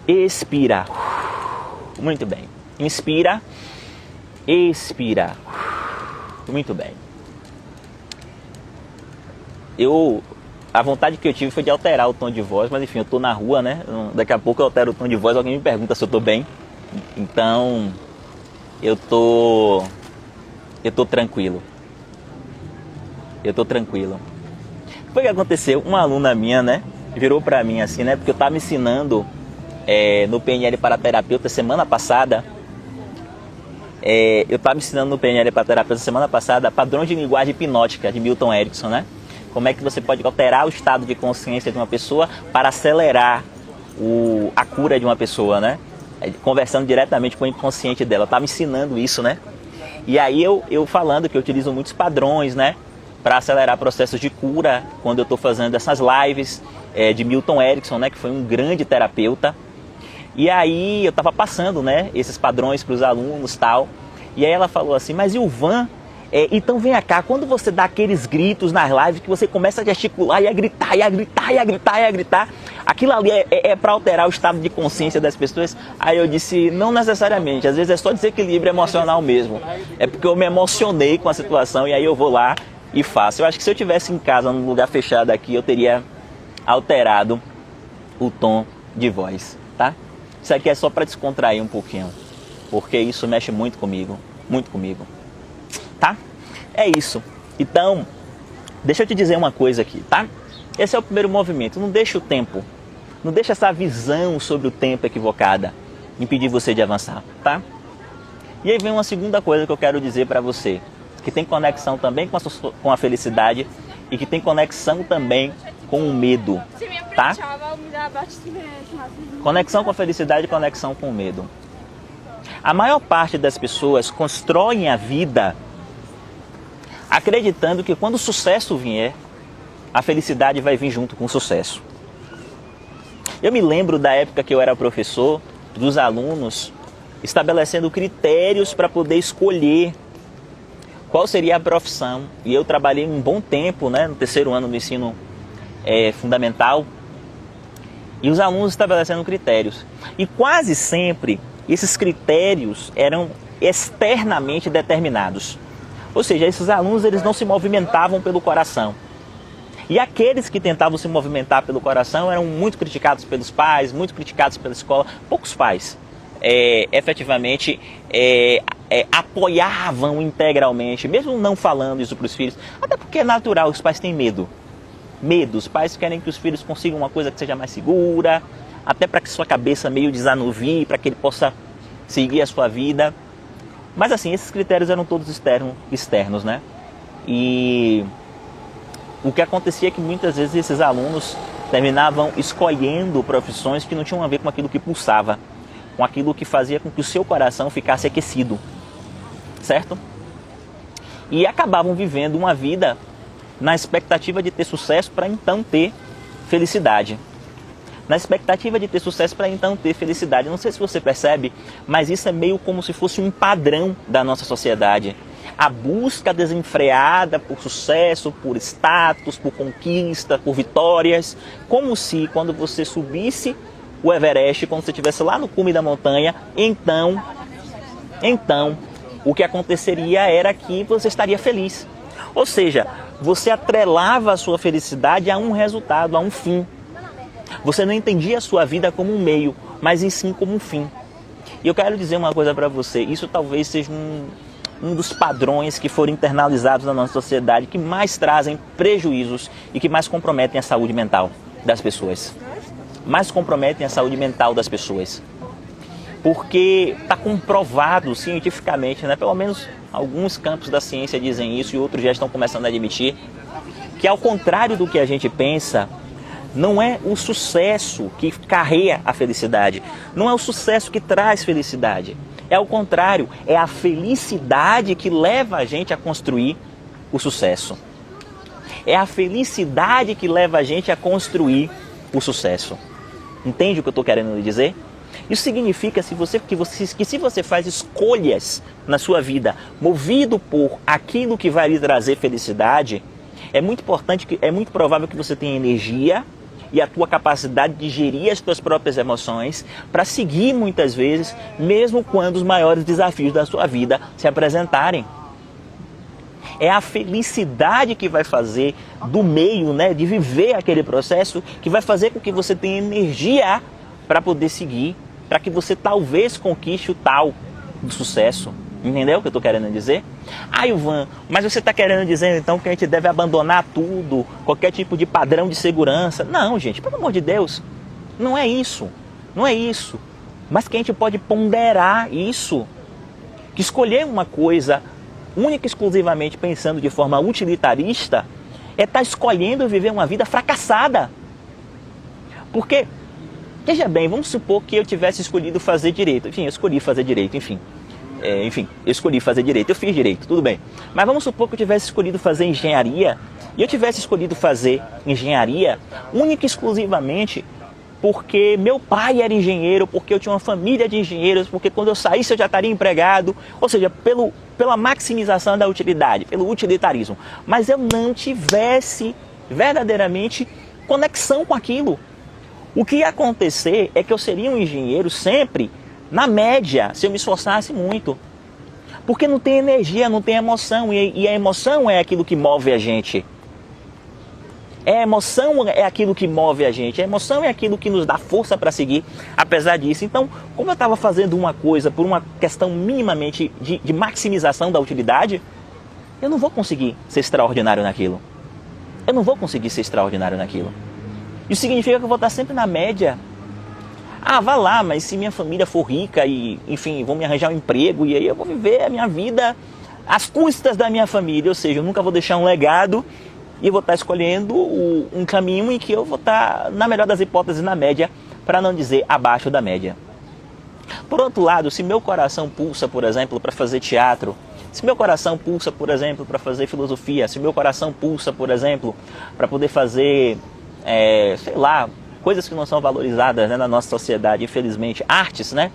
expira. Muito bem. Inspira, expira. Muito bem. A vontade que eu tive foi de alterar o tom de voz, mas enfim, eu tô na rua, né? Daqui a pouco eu altero o tom de voz, alguém me pergunta se eu tô bem. Então, eu tô tranquilo. Eu tô tranquilo. Foi o que aconteceu, uma aluna minha, né? Virou pra mim assim, né? Porque eu tava ensinando no PNL para terapeuta semana passada. Eu estava ensinando no PNL para terapeuta semana passada padrões de linguagem hipnótica de Milton Erickson, né? Como é que você pode alterar o estado de consciência de uma pessoa para acelerar a cura de uma pessoa, né? Conversando diretamente com o inconsciente dela. Eu estava ensinando isso, né? E aí eu falando que eu utilizo muitos padrões, né? Para acelerar processos de cura, quando eu estou fazendo essas lives de Milton Erickson, né? Que foi um grande terapeuta. E aí eu estava passando, né, esses padrões para os alunos e tal. E aí ela falou assim, mas Ilvan, então vem cá, quando você dá aqueles gritos nas lives, que você começa a gesticular e a gritar, e a gritar, e a gritar, e a gritar, aquilo ali é para alterar o estado de consciência das pessoas? Aí eu disse, não necessariamente, às vezes é só desequilíbrio emocional mesmo. É porque eu me emocionei com a situação e aí eu vou lá e faço. Eu acho que se eu estivesse em casa, num lugar fechado aqui, eu teria alterado o tom de voz, tá? Isso aqui é só para descontrair um pouquinho, porque isso mexe muito comigo, tá? É isso. Então, deixa eu te dizer uma coisa aqui, tá? Esse é o primeiro movimento, não deixa o tempo, não deixa essa visão sobre o tempo equivocada impedir você de avançar, tá? E aí vem uma segunda coisa que eu quero dizer para você, que tem conexão também com a felicidade e que tem conexão também com o medo, tá? Conexão com a felicidade e conexão com o medo. A maior parte das pessoas constroem a vida acreditando que quando o sucesso vier, a felicidade vai vir junto com o sucesso. Eu me lembro da época que eu era professor, dos alunos estabelecendo critérios para poder escolher qual seria a profissão. E eu trabalhei um bom tempo, né, no terceiro ano do ensino fundamental, e os alunos estabelecendo critérios. E quase sempre esses critérios eram externamente determinados. Ou seja, esses alunos eles não se movimentavam pelo coração. E aqueles que tentavam se movimentar pelo coração eram muito criticados pelos pais, muito criticados pela escola. Poucos pais efetivamente apoiavam integralmente, mesmo não falando isso para os filhos. Até porque é natural, os pais têm medo. Os pais querem que os filhos consigam uma coisa que seja mais segura, até para que sua cabeça meio desanuvie, para que ele possa seguir a sua vida. Mas assim, esses critérios eram todos externos, né? E o que acontecia é que muitas vezes esses alunos terminavam escolhendo profissões que não tinham a ver com aquilo que pulsava, com aquilo que fazia com que o seu coração ficasse aquecido, certo? E acabavam vivendo uma vida na expectativa de ter sucesso para então ter felicidade. Na expectativa de ter sucesso para então ter felicidade. Não sei se você percebe, mas isso é meio como se fosse um padrão da nossa sociedade. A busca desenfreada por sucesso, por status, por conquista, por vitórias. Como se quando você subisse o Everest, quando você estivesse lá no cume da montanha, então, o que aconteceria era que você estaria feliz. Ou seja, você atrelava a sua felicidade a um resultado, a um fim. Você não entendia a sua vida como um meio, mas em sim como um fim. E eu quero dizer uma coisa para você, isso talvez seja um dos padrões que foram internalizados na nossa sociedade, que mais trazem prejuízos e que mais comprometem a saúde mental das pessoas. Mais comprometem a saúde mental das pessoas. Porque está comprovado cientificamente, né? Pelo menos alguns campos da ciência dizem isso e outros já estão começando a admitir, que ao contrário do que a gente pensa, não é o sucesso que carrega a felicidade, não é o sucesso que traz felicidade. É ao contrário, é a felicidade que leva a gente a construir o sucesso. É a felicidade que leva a gente a construir o sucesso. Entende o que eu estou querendo dizer? Isso significa que se você faz escolhas na sua vida, movido por aquilo que vai lhe trazer felicidade, é muito provável que você tenha energia e a tua capacidade de gerir as tuas próprias emoções para seguir muitas vezes, mesmo quando os maiores desafios da sua vida se apresentarem. É a felicidade que vai fazer do meio, né, de viver aquele processo, que vai fazer com que você tenha energia para poder seguir, para que você talvez conquiste o tal do sucesso. Entendeu o que eu estou querendo dizer? Ah, Ivan, mas você está querendo dizer então que a gente deve abandonar tudo, qualquer tipo de padrão de segurança? Não, gente, pelo amor de Deus, não é isso, não é isso. Mas que a gente pode ponderar isso, que escolher uma coisa única e exclusivamente pensando de forma utilitarista é estar escolhendo viver uma vida fracassada. Porque, veja bem, vamos supor que eu tivesse escolhido fazer direito. Enfim, eu escolhi fazer direito, eu escolhi fazer direito, eu fiz direito, tudo bem. Mas vamos supor que eu tivesse escolhido fazer engenharia, e eu tivesse escolhido fazer engenharia única e exclusivamente porque meu pai era engenheiro, porque eu tinha uma família de engenheiros, porque quando eu saísse eu já estaria empregado, ou seja, pela maximização da utilidade, pelo utilitarismo. Mas eu não tivesse verdadeiramente conexão com aquilo. O que ia acontecer é que eu seria um engenheiro sempre na média, se eu me esforçasse muito. Porque não tem energia, não tem emoção, e a emoção é aquilo que move a gente. A emoção é aquilo que move a gente, a emoção é aquilo que nos dá força para seguir, apesar disso. Então, como eu estava fazendo uma coisa por uma questão minimamente de maximização da utilidade, eu não vou conseguir ser extraordinário naquilo. Eu não vou conseguir ser extraordinário naquilo. Isso significa que eu vou estar sempre na média. Ah, vá lá, mas se minha família for rica e, enfim, vão me arranjar um emprego e aí eu vou viver a minha vida às custas da minha família, ou seja, eu nunca vou deixar um legado. E eu vou estar escolhendo um caminho em que eu vou estar, na melhor das hipóteses, na média, para não dizer abaixo da média. Por outro lado, se meu coração pulsa, por exemplo, para fazer teatro, se meu coração pulsa, por exemplo, para fazer filosofia, se meu coração pulsa, por exemplo, para poder fazer, sei lá, coisas que não são valorizadas, né, na nossa sociedade, infelizmente, artes, né?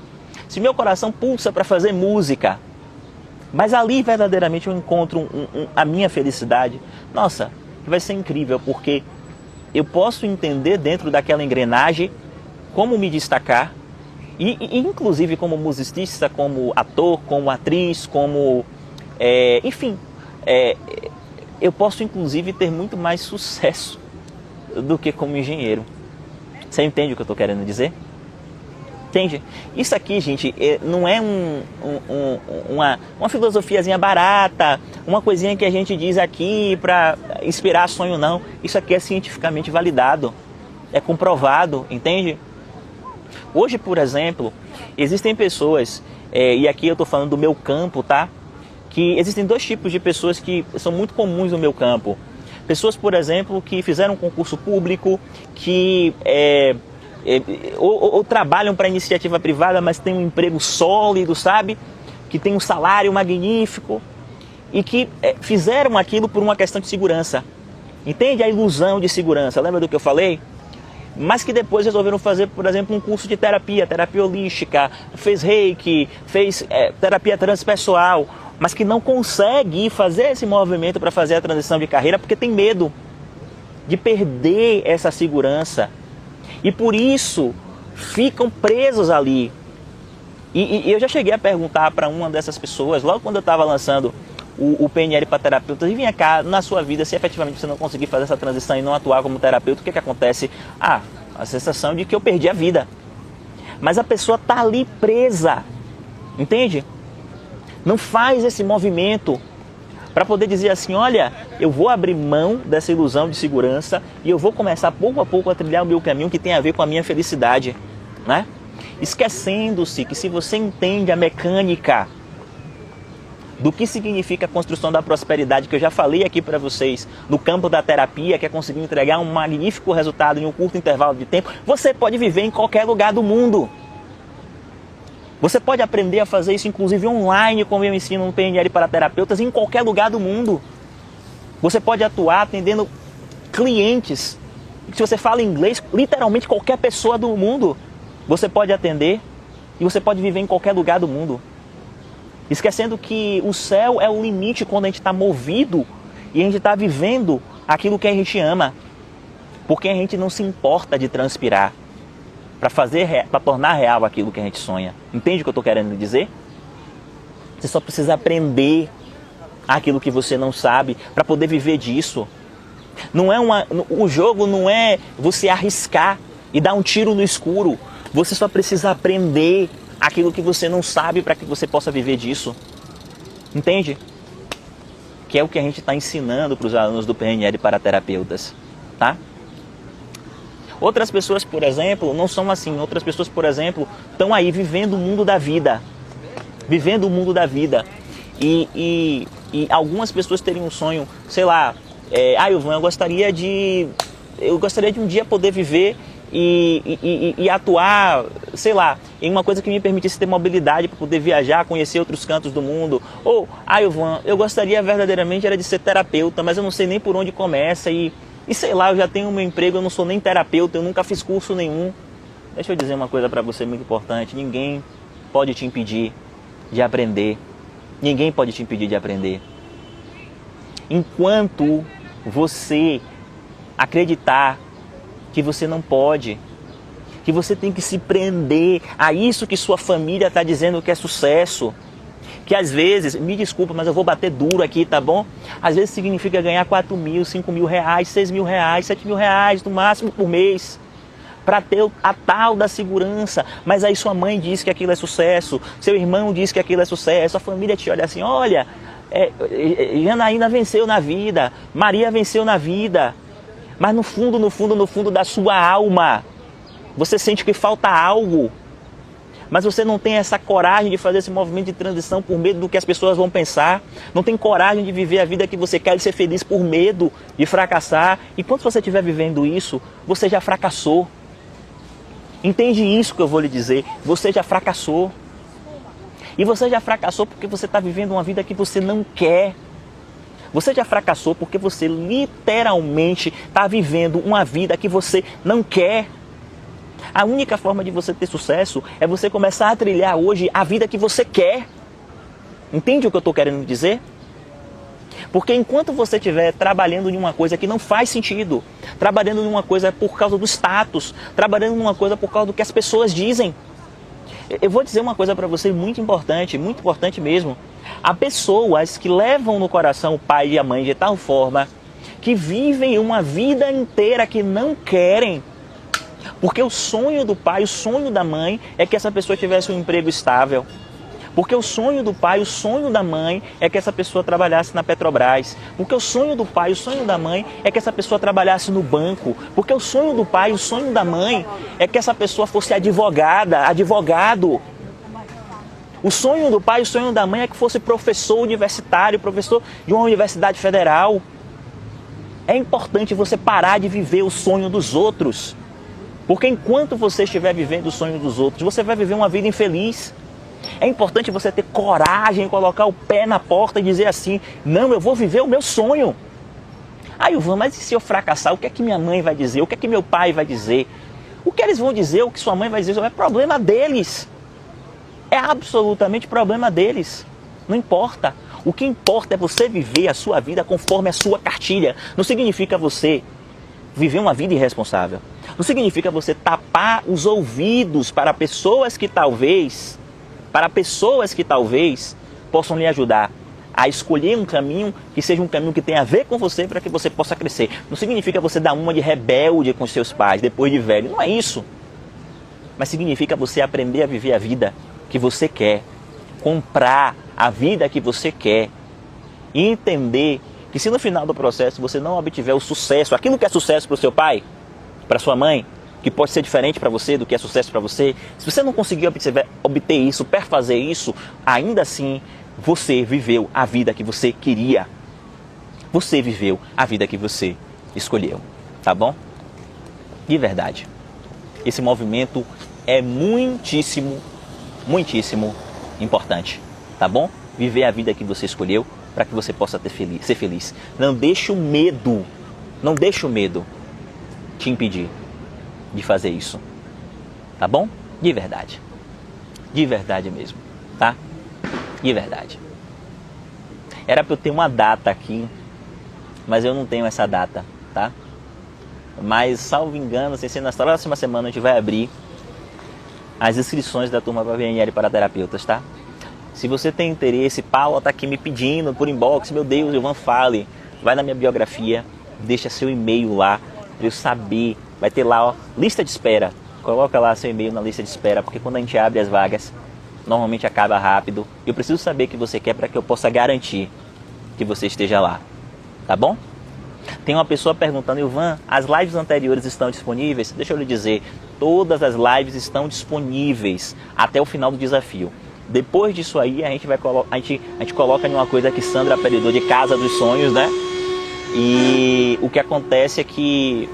Se meu coração pulsa para fazer música, mas ali verdadeiramente eu encontro a minha felicidade, nossa, vai ser incrível, porque eu posso entender dentro daquela engrenagem como me destacar, e inclusive como musicista, como ator, como atriz, como, eu posso inclusive ter muito mais sucesso do que como engenheiro. Você entende o que eu estou querendo dizer? Entende? Isso aqui, gente, não é uma filosofiazinha barata, uma coisinha que a gente diz aqui para inspirar sonho, não. Isso aqui é cientificamente validado, é comprovado, entende? Hoje, por exemplo, existem pessoas, e aqui eu estou falando do meu campo, tá? Que existem dois tipos de pessoas que são muito comuns no meu campo. Pessoas, por exemplo, que fizeram um concurso público, que ou trabalham para iniciativa privada, mas têm um emprego sólido, sabe? Que tem um salário magnífico e que fizeram aquilo por uma questão de segurança. Entende? A ilusão de segurança. Lembra do que eu falei? Mas que depois resolveram fazer, por exemplo, um curso de terapia holística, fez reiki, fez terapia transpessoal, mas que não consegue fazer esse movimento para fazer a transição de carreira porque tem medo de perder essa segurança. E por isso ficam presos ali. E eu já cheguei a perguntar para uma dessas pessoas, logo quando eu estava lançando o PNL para terapeutas, e vinha cá, na sua vida, se efetivamente você não conseguir fazer essa transição e não atuar como terapeuta, o que acontece? Ah, a sensação de que eu perdi a vida. Mas a pessoa está ali presa, entende? Não faz esse movimento para poder dizer assim, olha, eu vou abrir mão dessa ilusão de segurança e eu vou começar pouco a pouco a trilhar o meu caminho que tem a ver com a minha felicidade, né? Esquecendo-se que se você entende a mecânica do que significa a construção da prosperidade, que eu já falei aqui para vocês, no campo da terapia, que é conseguir entregar um magnífico resultado em um curto intervalo de tempo, você pode viver em qualquer lugar do mundo. Você pode aprender a fazer isso, inclusive online, como eu ensino no PNL para terapeutas, em qualquer lugar do mundo. Você pode atuar atendendo clientes. Se você fala inglês, literalmente qualquer pessoa do mundo. você pode atender e você pode viver em qualquer lugar do mundo. Esquecendo que o céu é o limite quando a gente está movido e a gente está vivendo aquilo que a gente ama. Porque a gente não se importa de transpirar para tornar real aquilo que a gente sonha. Entende o que eu estou querendo dizer? Você só precisa aprender aquilo que você não sabe para poder viver disso. O jogo não é você arriscar e dar um tiro no escuro. Você só precisa aprender aquilo que você não sabe para que você possa viver disso. Entende? Que é o que a gente está ensinando para os alunos do PNL para terapeutas, tá? Outras pessoas, por exemplo, não são assim. Outras pessoas, por exemplo, estão aí vivendo o mundo da vida. Vivendo o mundo da vida. E algumas pessoas teriam um sonho, sei lá, Ivan, eu gostaria de um dia poder viver e atuar, sei lá, em uma coisa que me permitisse ter mobilidade para poder viajar, conhecer outros cantos do mundo. Ou, Ivan, eu gostaria verdadeiramente era de ser terapeuta, mas eu não sei nem por onde começa e sei lá, eu já tenho meu emprego, eu não sou nem terapeuta, eu nunca fiz curso nenhum. Deixa eu dizer uma coisa para você muito importante, ninguém pode te impedir de aprender. Ninguém pode te impedir de aprender. Enquanto você acreditar que você não pode, que você tem que se prender a isso que sua família está dizendo que é sucesso, que às vezes, me desculpa, mas eu vou bater duro aqui, tá bom? Às vezes significa ganhar 4 mil, 5 mil reais, 6 mil reais, 7 mil reais no máximo por mês, para ter a tal da segurança. Mas aí sua mãe diz que aquilo é sucesso, seu irmão diz que aquilo é sucesso, a família te olha assim, olha, Janaína venceu na vida, Maria venceu na vida, mas no fundo da sua alma, você sente que falta algo, mas você não tem essa coragem de fazer esse movimento de transição por medo do que as pessoas vão pensar, não tem coragem de viver a vida que você quer e ser feliz por medo de fracassar. E quando você estiver vivendo isso, você já fracassou. Entende isso que eu vou lhe dizer? Você já fracassou. E você já fracassou porque você está vivendo uma vida que você não quer. Você já fracassou porque você literalmente está vivendo uma vida que você não quer. A única forma de você ter sucesso é você começar a trilhar hoje a vida que você quer. Entende o que eu estou querendo dizer? Porque enquanto você estiver trabalhando em uma coisa que não faz sentido, trabalhando em uma coisa por causa do status, trabalhando em uma coisa por causa do que as pessoas dizem. Eu vou dizer uma coisa para você muito importante mesmo. Há pessoas que levam no coração o pai e a mãe de tal forma que vivem uma vida inteira que não querem. Porque o sonho do pai, o sonho da mãe é que essa pessoa tivesse um emprego estável. Porque o sonho do pai, o sonho da mãe é que essa pessoa trabalhasse na Petrobras. Porque o sonho do pai, o sonho da mãe é que essa pessoa trabalhasse no banco. Porque o sonho do pai, o sonho da mãe é que essa pessoa fosse advogado. O sonho do pai, o sonho da mãe é que fosse professor universitário, professor de uma universidade federal. É importante você parar de viver o sonho dos outros. Porque enquanto você estiver vivendo o sonho dos outros, você vai viver uma vida infeliz. É importante você ter coragem, colocar o pé na porta e dizer assim, não, eu vou viver o meu sonho. Ivan, mas e se eu fracassar, o que é que minha mãe vai dizer? O que é que meu pai vai dizer? O que eles vão dizer, o que sua mãe vai dizer, é problema deles. É absolutamente problema deles. Não importa. O que importa é você viver a sua vida conforme a sua cartilha. Não significa você viver uma vida irresponsável. Não significa você tapar os ouvidos para pessoas que talvez possam lhe ajudar a escolher um caminho que seja um caminho que tenha a ver com você para que você possa crescer. Não significa você dar uma de rebelde com seus pais depois de velho. Não é isso. Mas significa você aprender a viver a vida que você quer. Comprar a vida que você quer. E entender que se no final do processo você não obtiver o sucesso, aquilo que é sucesso para o seu pai, para sua mãe, que pode ser diferente para você do que é sucesso para você, se você não conseguir obter isso, perfazer isso, ainda assim você viveu a vida que você queria. Você viveu a vida que você escolheu, tá bom? De verdade, esse movimento é muitíssimo importante, tá bom? Viver a vida que você escolheu para que você possa ser feliz. Não deixe o medo te impedir de fazer isso, tá bom? De verdade. De verdade mesmo, tá? De verdade. Era para eu ter uma data aqui, mas eu não tenho essa data, tá? Mas, salvo engano, sem ser na próxima semana, a gente vai abrir as inscrições da turma para VNL para terapeutas, tá? Se você tem interesse, Paula tá aqui me pedindo por inbox, meu Deus, Ilvan, fale. Vai na minha biografia, deixa seu e-mail lá, para eu saber. Vai ter lá, ó, lista de espera. Coloca lá seu e-mail na lista de espera, porque quando a gente abre as vagas, normalmente acaba rápido. Eu preciso saber o que você quer para que eu possa garantir que você esteja lá, tá bom? Tem uma pessoa perguntando, Ilvan, as lives anteriores estão disponíveis? Deixa eu lhe dizer, todas as lives estão disponíveis até o final do desafio. Depois disso aí, a gente coloca em uma coisa que Sandra apelidou de Casa dos Sonhos, né? E o que acontece é que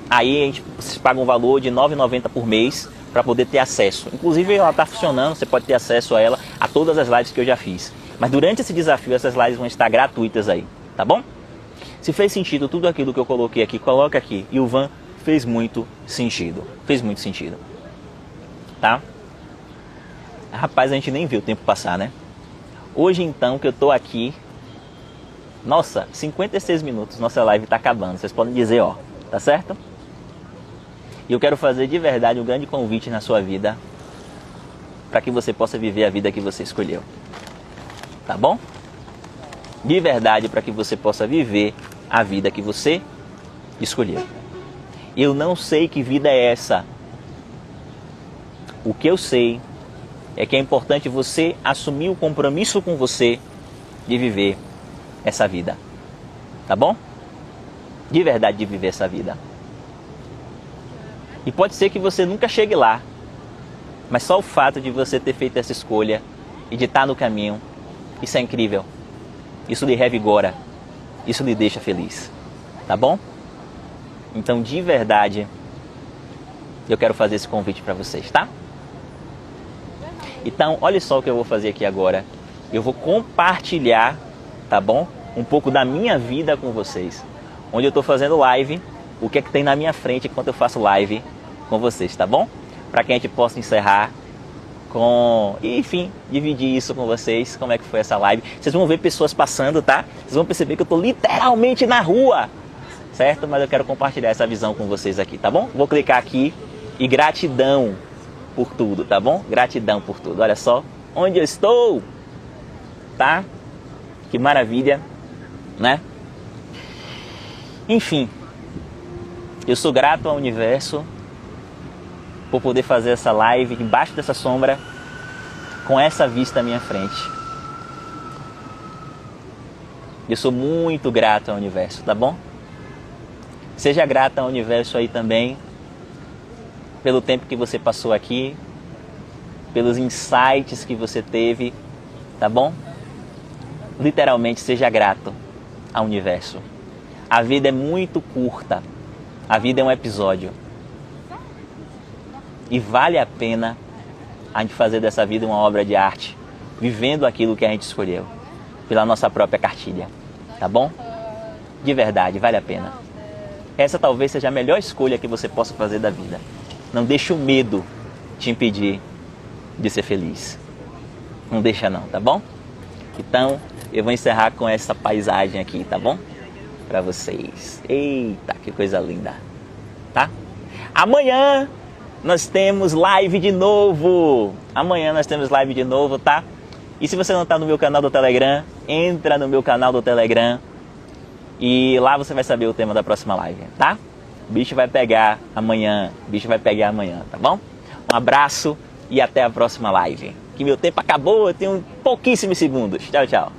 aí a gente paga um valor de R$ 9,90 por mês para poder ter acesso. Inclusive ela está funcionando, você pode ter acesso a ela, a todas as lives que eu já fiz. Mas durante esse desafio, essas lives vão estar gratuitas aí, tá bom? Se fez sentido tudo aquilo que eu coloquei aqui, coloca aqui. Ilvan, fez muito sentido. Fez muito sentido. Tá? Rapaz, a gente nem viu o tempo passar, né? Hoje então que eu tô aqui, nossa, 56 minutos, nossa live tá acabando. Vocês podem dizer, ó, tá certo? E eu quero fazer de verdade um grande convite na sua vida para que você possa viver a vida que você escolheu. Tá bom? De verdade, para que você possa viver a vida que você escolheu. Eu não sei que vida é essa. O que eu sei é que é importante você assumir o compromisso com você de viver essa vida. Tá bom? De verdade, de viver essa vida. E pode ser que você nunca chegue lá, mas só o fato de você ter feito essa escolha e de estar no caminho, isso é incrível. Isso lhe revigora, isso lhe deixa feliz, tá bom? Então, de verdade, eu quero fazer esse convite para vocês, tá? Então, olha só o que eu vou fazer aqui agora. Eu vou compartilhar, tá bom? Um pouco da minha vida com vocês. Onde eu estou fazendo live, o que é que tem na minha frente enquanto eu faço live com vocês, tá bom? Para que a gente possa encerrar com... E, enfim, dividir isso com vocês, como é que foi essa live. Vocês vão ver pessoas passando, tá? Vocês vão perceber que eu tô literalmente na rua, certo? Mas eu quero compartilhar essa visão com vocês aqui, tá bom? Vou clicar aqui e gratidão por tudo, tá bom? Gratidão por tudo. Olha só onde eu estou, tá? Que maravilha, né? Enfim, eu sou grato ao universo por poder fazer essa live embaixo dessa sombra, com essa vista à minha frente. Eu sou muito grato ao universo, tá bom? Seja grato ao universo aí também, pelo tempo que você passou aqui, pelos insights que você teve, tá bom? Literalmente, seja grato ao universo. A vida é muito curta, a vida é um episódio. E vale a pena a gente fazer dessa vida uma obra de arte, vivendo aquilo que a gente escolheu, pela nossa própria cartilha, tá bom? De verdade, vale a pena. Essa talvez seja a melhor escolha que você possa fazer da vida. Não deixe o medo te impedir de ser feliz. Não deixa não, tá bom? Então, eu vou encerrar com essa paisagem aqui, tá bom? Pra vocês. Eita, que coisa linda, tá? Amanhã nós temos live de novo. Amanhã nós temos live de novo, tá? E se você não tá no meu canal do Telegram, entra no meu canal do Telegram e lá você vai saber o tema da próxima live, tá? O bicho vai pegar amanhã, tá bom? Um abraço e até a próxima live. Que meu tempo acabou, eu tenho pouquíssimos segundos. Tchau, tchau.